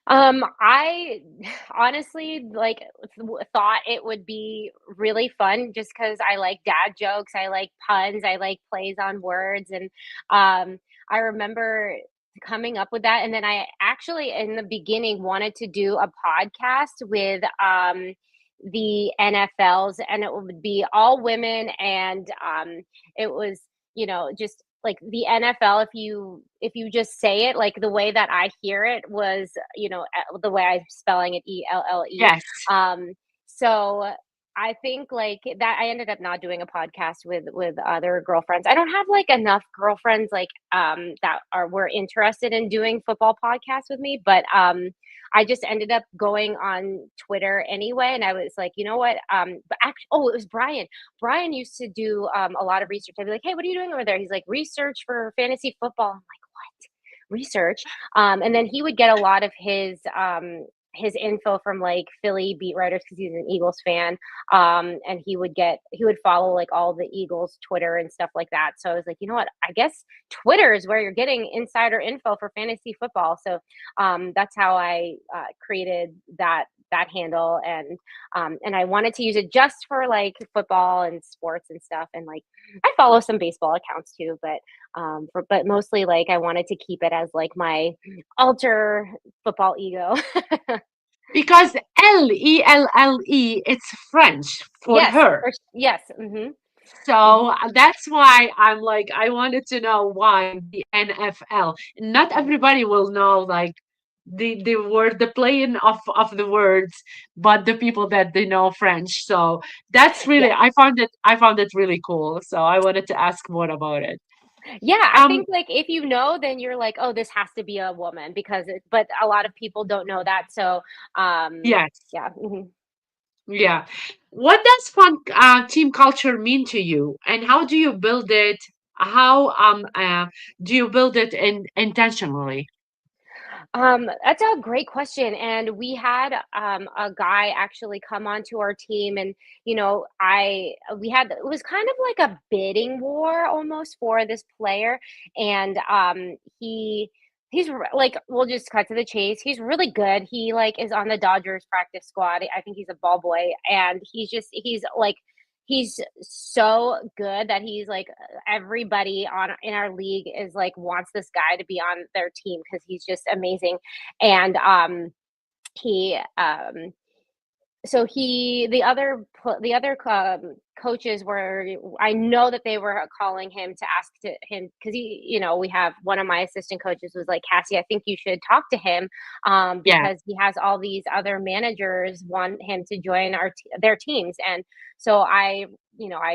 I honestly like thought it would be really fun just because I like dad jokes, I like puns, I like plays on words, and I remember coming up with that. And then I actually, in the beginning, wanted to do a podcast with the NFLs, and it would be all women, and it was just like the NFL. If you just say it like the way that I hear it was, the way I'm spelling it, ELLE. Yes. Um, So I think like that I ended up not doing a podcast with other girlfriends. I don't have like enough girlfriends like that are were interested in doing football podcasts with me, but I just ended up going on Twitter anyway, and I was like, you know what? But actually, oh, it was Brian. Brian used to do a lot of research. I'd be like, hey, what are you doing over there? He's like, research for fantasy football. I'm like, what? Research? And then he would get a lot of his info from like Philly beat writers because he's an Eagles fan. And he would follow like all the Eagles Twitter and stuff like that. So I was like, you know what? I guess Twitter is where you're getting insider info for fantasy football. So that's how I created that handle, and I wanted to use it just for like football and sports and stuff. And like I follow some baseball accounts too, but mostly like I wanted to keep it as like my alter football ego. Because Lelle, it's French for Yes, her. yes. Hmm. Hmm. So that's why I'm like, I wanted to know why the NFL. Not everybody will know like the word, the playing of the words, but the people that they know French. So that's really, Yes. I found it really cool. So I wanted to ask more about it. Yeah, I Um, think like if you know, then you're like, oh, this has to be a woman but a lot of people don't know that. So, yes, yeah. Mhm. yeah. What does fun team culture mean to you, and how do you build it? How do you build it intentionally? That's a great question. And we had a guy actually come onto our team, and I we had it was kind of like a bidding war almost for this player, and like we'll just cut to the chase. He's really good. He like is on the Dodgers practice squad. I think he's a ball boy, and he's like he's so good that he's like everybody on in our league is like wants this guy to be on their team because he's just amazing. And he so he the other coaches were, I know that they were calling him to ask to him because we have one of my assistant coaches was like, Cassie, I think you should talk to him Yeah. because he has all these other managers want him to join their teams. And so I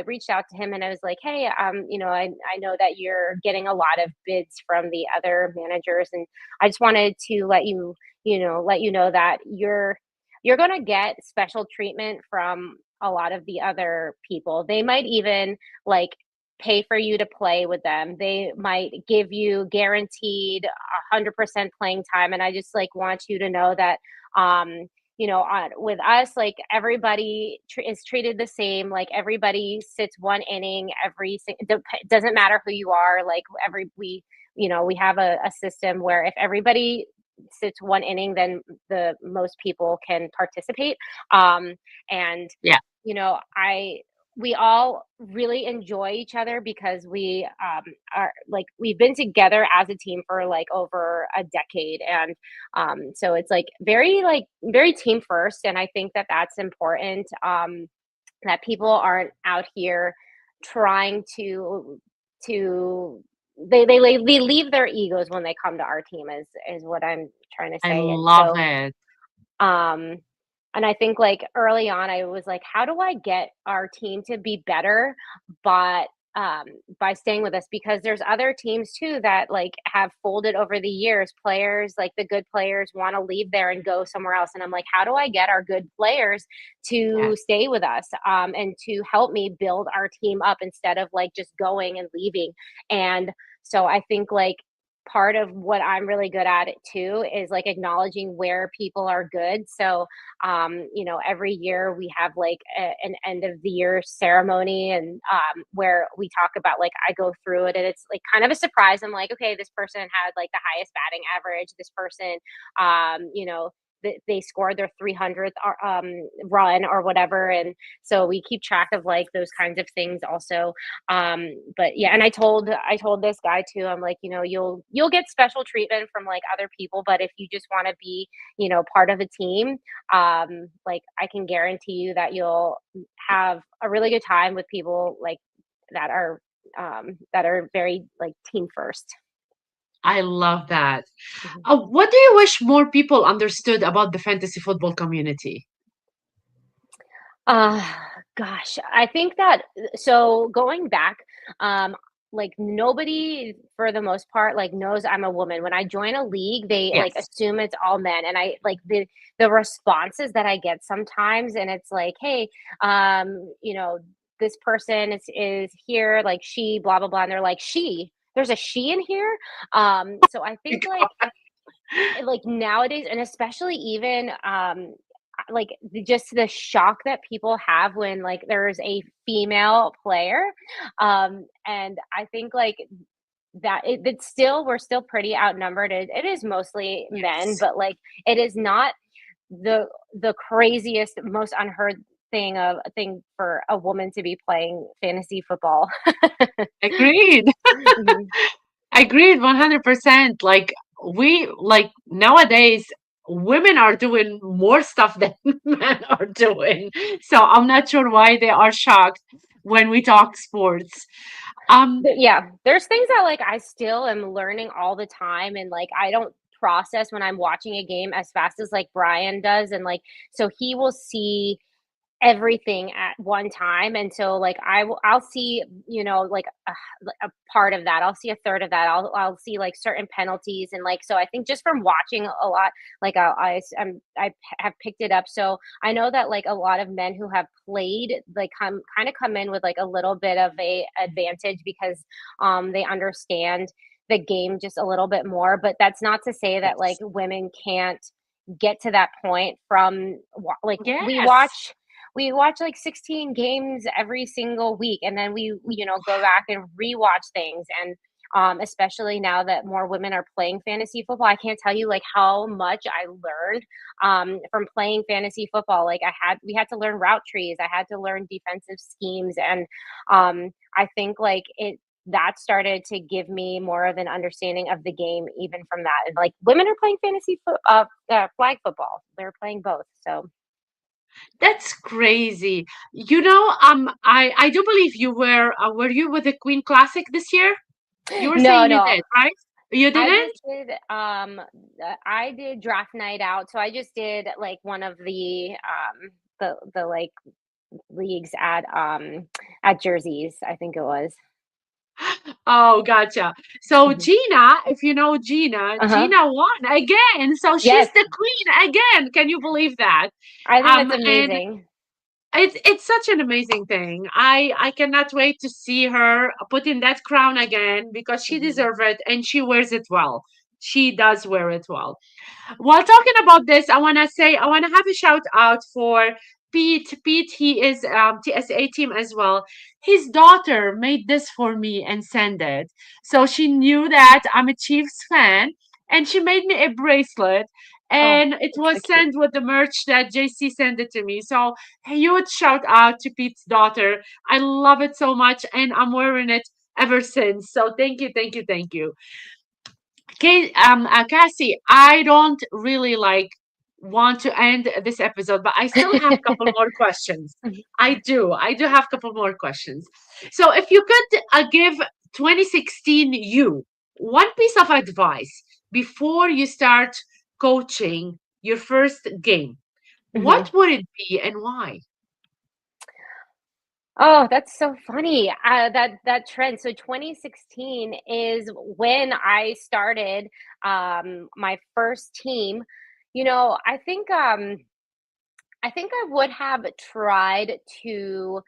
reached out to him and I was like, hey, I know that you're getting a lot of bids from the other managers, and I just wanted to let you know that you're going to get special treatment from a lot of the other people. They might even like pay for you to play with them. They might give you guaranteed 100% playing time. And I just like want you to know that, with us, like everybody is treated the same. Like everybody sits one inning it doesn't matter who you are. Like we have a system where if everybody sits one inning, then the most people can participate. And Yeah. I we all really enjoy each other because we are like we've been together as a team for like over a decade, and so it's like very team first, and I think that that's important. That people aren't out here trying to they leave their egos when they come to our team is what I'm trying to I say. And love so it. um and I think like early on I was like, how do I get our team to be better, but by staying with us, because there's other teams too that like have folded over the years. Players, like the good players, want to leave there and go somewhere else, and I'm like, how do I get our good players to Yes. stay with us, and to help me build our team up instead of like just going and leaving. And so I think like part of what I'm really good at it too is like acknowledging where people are good. So every year we have like an end of the year ceremony, and where we talk about, like, I go through it and it's like kind of a surprise. I'm like, okay, this person had like the highest batting average. This person, they scored their 300th run or whatever. And so we keep track of like those kinds of things also. But yeah, and I told this guy too, I'm like, you'll get special treatment from like other people, but if you just want to be, part of a team, like I can guarantee you that you'll have a really good time with people like that are very like team first. I love that. Mhm. What do you wish more people understood about the fantasy football community? Uh, Gosh, I think that so going back, um, like nobody for the most part like knows I'm a woman. When I join a league, they like Yes. assume it's all men, and I like the responses that I get sometimes, and it's like, hey, you know, this person is here, like she, blah blah blah, and they're like, she. There's a she in here. So I think like nowadays, and especially even like just the shock that people have when like there's a female player, and I think like that it's still we're still pretty outnumbered. It is mostly men, Yes. but like it is not the the craziest, most unheard thing for a woman to be playing fantasy football. Agreed. Mhm. Agreed 100%. Like like nowadays women are doing more stuff than men are doing. So I'm not sure why they are shocked when we talk sports. Um Yeah, there's things that, like, I still am learning all the time, and, like, I don't process when I'm watching a game as fast as, like, Brian does, and, like, so he will see everything at one time, and so, like, I'll see, like, a part of that, I'll see a third of that, I'll see, like, certain penalties, and, like, so I think just from watching a lot, like, I have picked it up, so I know that, like, a lot of men who have played, like, kinda come in with, like, a little bit of a advantage because, they understand the game just a little bit more, but that's not to say that, like, yes. women can't get to that point from wa like, Yes. we watch like 16 games every single week, and then we go back and rewatch things, and especially now that more women are playing fantasy football, I can't tell you like how much I learned from playing fantasy football. Like we had to learn route trees, I had to learn defensive schemes, and I think like it that started to give me more of an understanding of the game even from that. And like women are playing flag football, they're playing both, so. That's crazy. I do believe you were you with the Queen Classic this year? You were No, saying you no. did, right? You I just didn't? did I did draft night out. So I just did like one of the like leagues at Jersey's, I think it was. Oh, gotcha. So Mhm. Gina, if you know Gina, Uh-huh. Gina won again. So she's Yes. the queen again. Can you believe that? I think that's And amazing. it's such an amazing thing. I cannot wait to see her put in that crown again because she Mhm. deserves it and she wears it well. She does wear it well. While talking about this, I want to have a shout out for Pete. Pete, he is TSA team as well. His daughter made this for me and sent it. So she knew that I'm a Chiefs fan and she made me a bracelet Oh, and it that's so was cute. sent with the merch that JC sent it to me. So huge shout out to Pete's daughter. I love it so much and I'm wearing it ever since. So thank you, thank you, thank you. Cassie, I don't really want to end this episode, but I still have a couple more questions. I do have a couple more questions. So, if you could give 2016 you one piece of advice before you start coaching your first game, what Mhm. would it be and why? Oh, that's so funny. That trend. So 2016 is when I started my first team. I think I would have tried to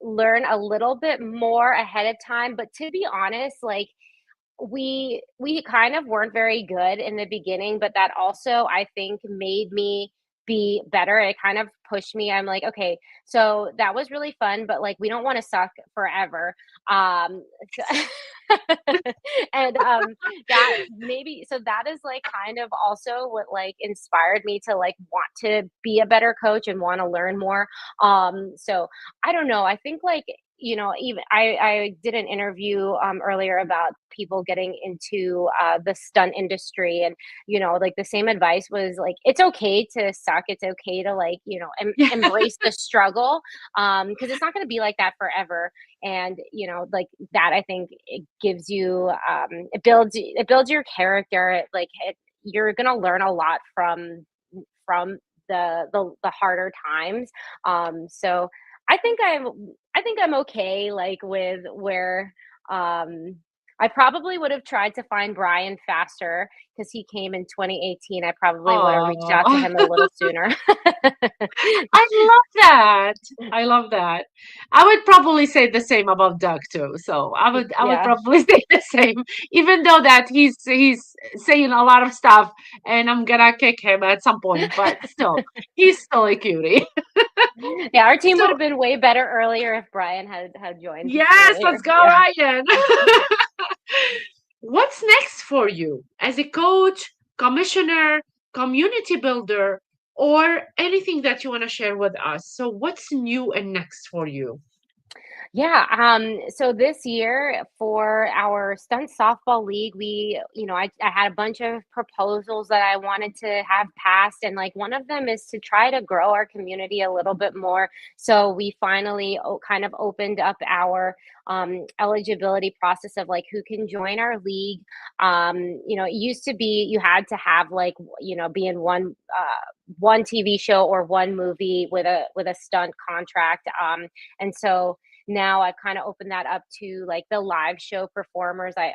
learn a little bit more ahead of time, but to be honest, like we kind of weren't very good in the beginning, but that also I think made me be better. It kind of pushed me. I'm like, okay, so that was really fun, but like we don't want to suck forever. So and that maybe so that is like kind of also what like inspired me to like want to be a better coach and want to learn more. So I don't know. I think like even I did an interview earlier about people getting into the stunt industry, and like the same advice was like it's okay to suck, it's okay to like embrace the struggle, because it's not going to be like that forever. And like that, I think it gives you it builds your character. You're going to learn a lot from the harder times. So I think I'm okay, like, with where, um I probably would have tried to find Brian faster because he came in 2018. I probably would have reached out to Oh, him a little sooner. I love that. I love that. I would probably say the same about Doug too. So I would Yeah. probably say the same, even though that he's saying a lot of stuff and I'm gonna kick him at some point, but still, he's still a cutie. Yeah, our team would So have been way better earlier if Brian had joined yes, earlier. let's go, Yeah. Ryan. What's next for you as a coach, commissioner, community builder, or anything that you want to share with us? So, what's new and next for you? Yeah, so this year for our stunt softball league, I had a bunch of proposals that I wanted to have passed, and like one of them is to try to grow our community a little bit more. So we finally kind of opened up our eligibility process of like who can join our league. It used to be you had to have like be in one TV show or one movie with a stunt contract, and so now I've kind of opened that up to like the live show performers. I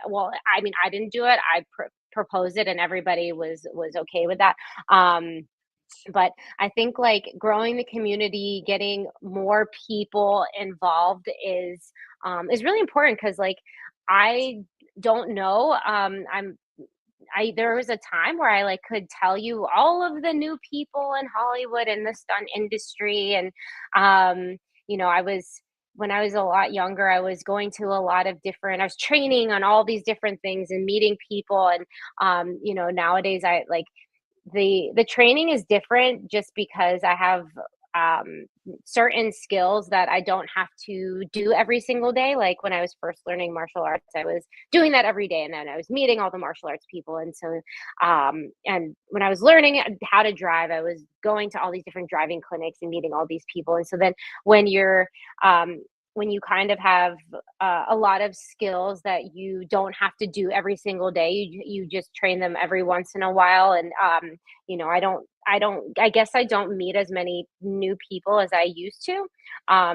mean, I didn't do it. I proposed it, and everybody was okay with that. But I think like growing the community, getting more people involved is really important because like I don't know. I there was a time where I like could tell you all of the new people in Hollywood and the stunt industry, and I was when I was a lot younger, I was going to a lot of different. I was training on all these different things and meeting people, and nowadays I like the training is different just because I have um, certain skills that I don't have to do every single day. Like when I was first learning martial arts, I was doing that every day, and then I was meeting all the martial arts people. And so, and when I was learning how to drive, I was going to all these different driving clinics and meeting all these people. And so then when you're um, when you kind of have a lot of skills that you don't have to do every single day, you just train them every once in a while. And I guess I don't meet as many new people as I used to.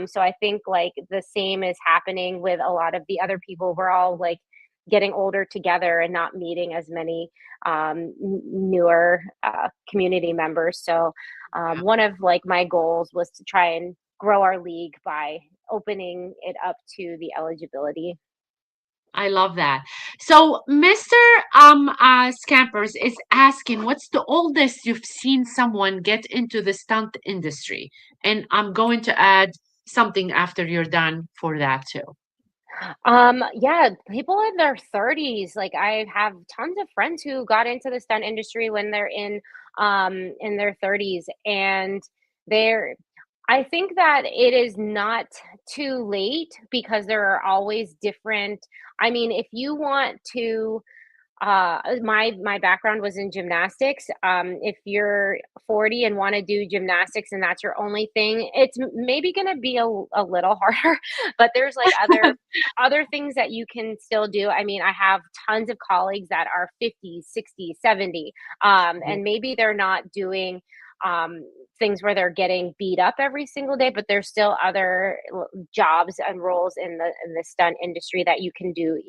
So I think like the same is happening with a lot of the other people. We're all like getting older together and not meeting as many newer community members. So one of like my goals was to try and grow our league by opening it up to the eligibility. I love that. So, Mr. Scampers is asking, what's the oldest you've seen someone get into the stunt industry? And I'm going to add something after you're done for that too. Yeah, people in their 30s. Like I have tons of friends who got into the stunt industry when they're in their 30s, and they're I think that it is not too late because there are always different. I mean, if you want to my background was in gymnastics. If you're 40 and want to do gymnastics and that's your only thing, it's maybe going to be a little harder, but there's like other things that you can still do. I mean, I have tons of colleagues that are 50, 60, 70, Yeah. and maybe they're not doing um, things where they're getting beat up every single day, but there's still other jobs and roles in the stunt industry that you can do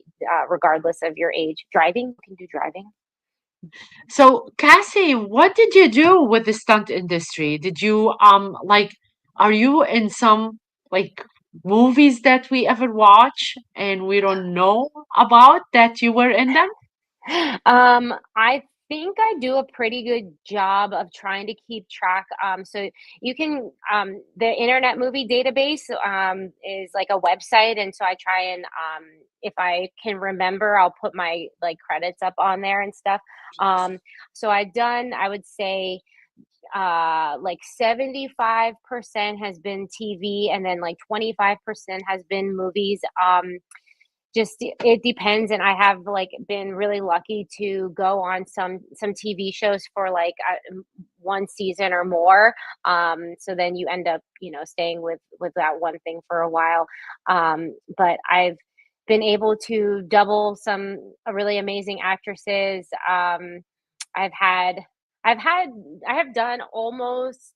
regardless of your age. Driving, you can do driving. So, Cassie, what did you do with the stunt industry? Did you like are you in some like movies that we ever watch and we don't know about that you were in them? I think I do a pretty good job of trying to keep track. So you can, the Internet Movie Database is like a website, and so I try and, if I can remember, I'll put my like credits up on there and stuff. Um, so I would say, like 75% has been TV, and then like 25% has been movies. Just it depends, and I have like been really lucky to go on some TV shows for like one season or more. So then you end up staying with that one thing for a while. But I've been able to double some really amazing actresses. I've had I have done almost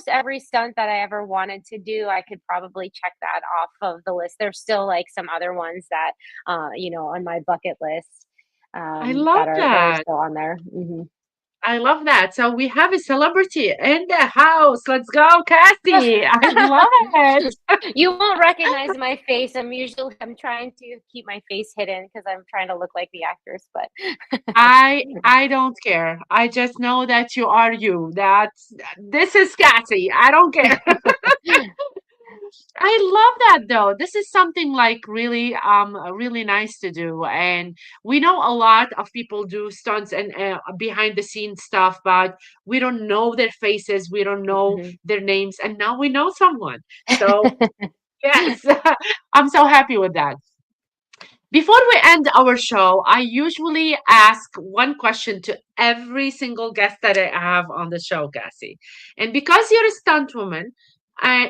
every stunt that I ever wanted to do. I could probably check that off of the list. There's still like some other ones that on my bucket list I love that are that. still on there. I love that. So we have a celebrity in the house. Let's go, Cassie. I love it. You won't recognize my face. I'm trying to keep my face hidden because I'm trying to look like the actress, but I don't care. I just know that you are you. This is Cassie. I don't care. I love that though. This is something like really nice to do. And we know a lot of people do stunts and behind the scenes stuff, but we don't know their faces, we don't know Mhm. their names, and now we know someone. So yes, I'm so happy with that. Before we end our show, I usually ask one question to every single guest that I have on the show, Cassie. And because you're a stunt woman, I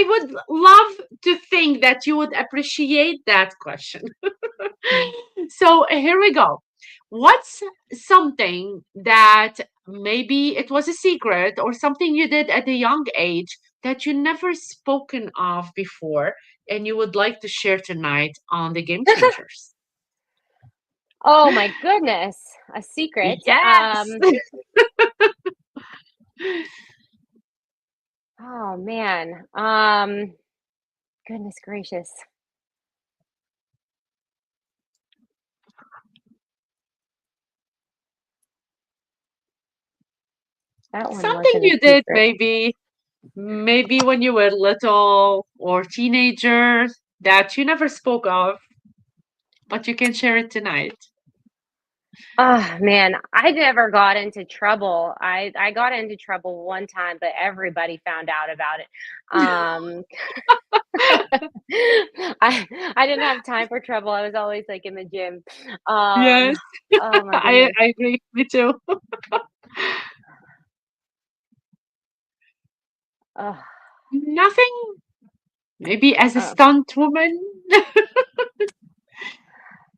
would love to think that you would appreciate that question. So here we go. What's something that maybe it was a secret or something you did at a young age that you never spoken of before and you would like to share tonight on the Game Changers? Oh my goodness, a secret. Yes. Oh man. Goodness gracious. That one Something wasn't a you did secret. maybe when you were little or teenager that you never spoke of, but you can share it tonight. Oh man, I never got into trouble. I got into trouble one time, but everybody found out about it. Um, I didn't have time for trouble. I was always like in the gym. Um, Yes, oh my goodness. I agree. Me too. Oh, Nothing. Maybe as a oh stunt woman.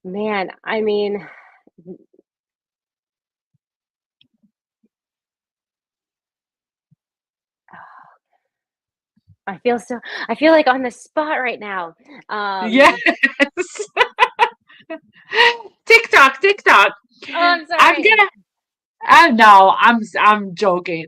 man, I mean, I feel like on the spot right now. Yes. TikTok, TikTok. Oh, I'm I'm sorry. gonna. No, I'm joking.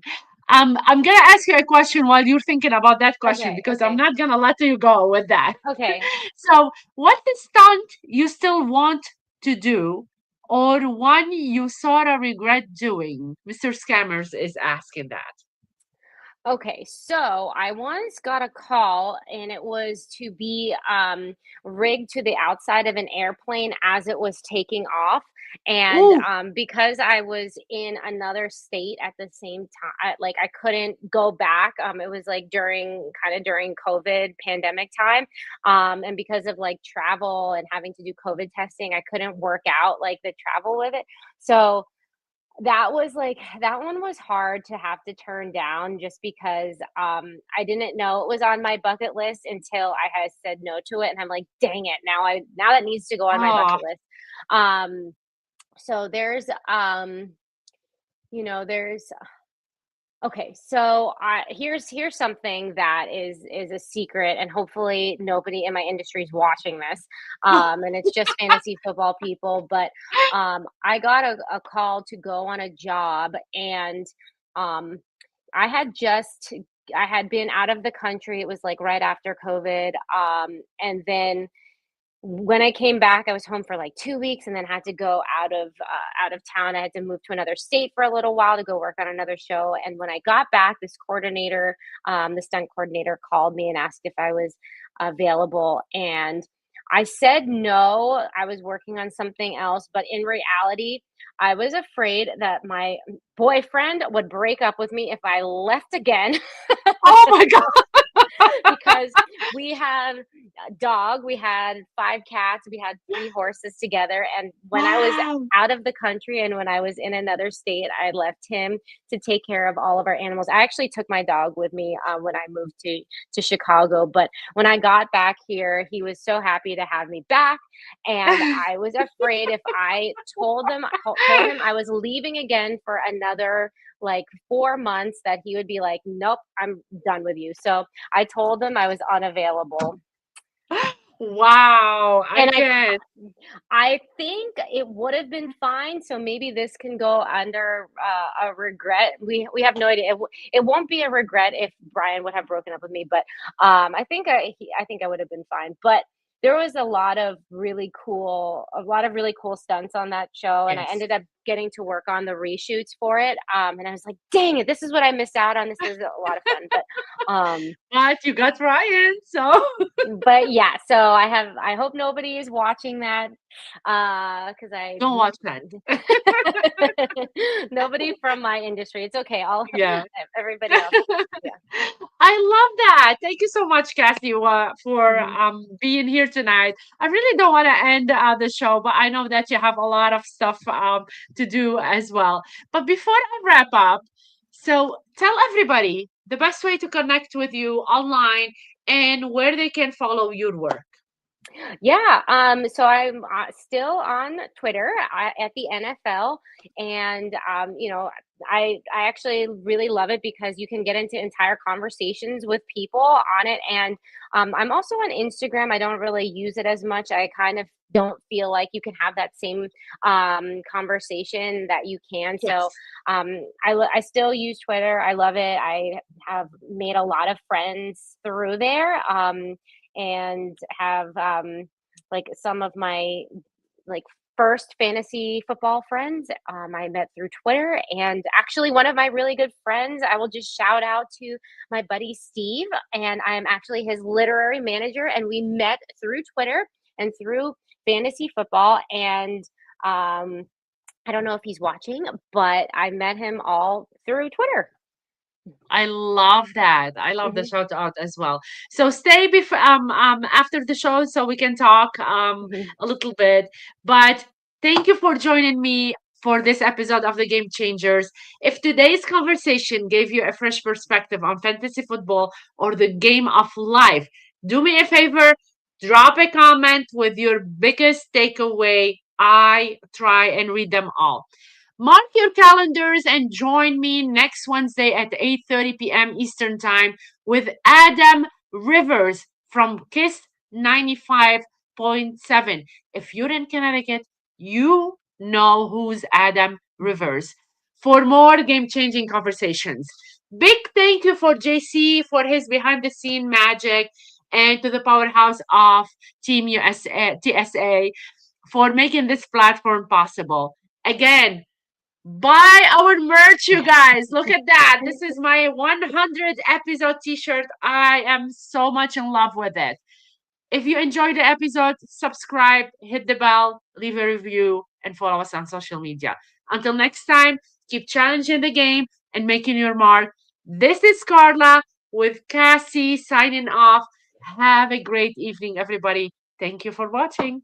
I'm gonna ask you a question while you're thinking about that question Okay, because I'm okay, not gonna let you go with that. okay. So, what's the stunt you still want to do, or one you sort of regret doing? Mr. Scammers is asking that. Okay, so I once got a call and it was to be rigged to the outside of an airplane as it was taking off. And Ooh, because I was in another state at the same time, like I couldn't go back. It was like during COVID pandemic time. And because of like travel and having to do COVID testing, I couldn't work out like the travel with it. So that one was hard to have to turn down just because, I didn't know it was on my bucket list until I had said no to it, and I'm like, "Dang it, now that needs to go on my oh, bucket list." Um, so there's okay, so here's something that is a secret, and hopefully nobody in my industry is watching this. And it's just fantasy football people, but I got a call to go on a job, and um, I had just I had been out of the country. It was like right after COVID, and then when I came back, I was home for like 2 weeks and then had to go out of town. I had to move to another state for a little while to go work on another show. And when I got back, the stunt coordinator called me and asked if I was available. And I said no. I was working on something else, but in reality, I was afraid that my boyfriend would break up with me if I left again. oh my God! because we have a dog, we had 5 cats, we had 3 horses together. And when I was Wow. out of the country and when I was in another state, I left him to take care of all of our animals. I actually took my dog with me when I moved to Chicago. But when I got back here, he was so happy to have me back, and I was afraid if I told him I was leaving again for another like 4 months that he would be like, "Nope, I'm done with you." So I told him I was unavailable, Wow, I and can. I think it would have been fine. So maybe this can go under a regret. We have no idea. It won't be a regret if Brian would have broken up with me, but I think I would have been fine. But there was a lot of really cool stunts on that show, and I Yes. ended up getting to work on the reshoots for it. And I was like, dang it, this is what I missed out on. This is a lot of fun, But you got Ryan, so but yeah. So I hope nobody is watching that because I don't watch that. nobody from my industry. It's okay. All Yeah. everybody else. Yeah. I love that. Thank you so much, Cassie, for Mhm. being here tonight. I really don't want to end the show, but I know that you have a lot of stuff to do as well. But before I wrap up, so tell everybody the best way to connect with you online and where they can follow your work. Yeah, so I'm still on Twitter at the NFL, and I actually really love it because you can get into entire conversations with people on it, and I'm also on Instagram. I don't really use it as much. I kind of don't feel like you can have that same conversation that you can. So Yes. I still use Twitter. I love it. I have made a lot of friends through there. And have like some of my like first fantasy football friends I met through Twitter. And actually, one of my really good friends, I will just shout out to my buddy Steve, and I'm actually his literary manager. And we met through Twitter and through fantasy football. And I don't know if he's watching, but I met him all through Twitter. I love that. I love the Hmm. shout out as well. So stay before after the show so we can talk Hmm. a little bit. But thank you for joining me for this episode of the Game Changers. If today's conversation gave you a fresh perspective on fantasy football or the game of life, do me a favor, drop a comment with your biggest takeaway. I try and read them all. Mark your calendars and join me next Wednesday at 8:30 p.m. Eastern Time with Adam Rivers from KISS 95.7. If you're in Connecticut, you know who's Adam Rivers. For more game-changing conversations. Big thank you for JC for his behind-the-scene magic and to the powerhouse of Team USA, TSA for making this platform possible. Again, buy our merch, you guys. Look at that. This is my 100 episode t shirt. I am so much in love with it. If you enjoyed the episode, subscribe, hit the bell, leave a review, and follow us on social media. Until next time, keep challenging the game and making your mark. This is Carla with Cassie signing off. Have a great evening, everybody. Thank you for watching.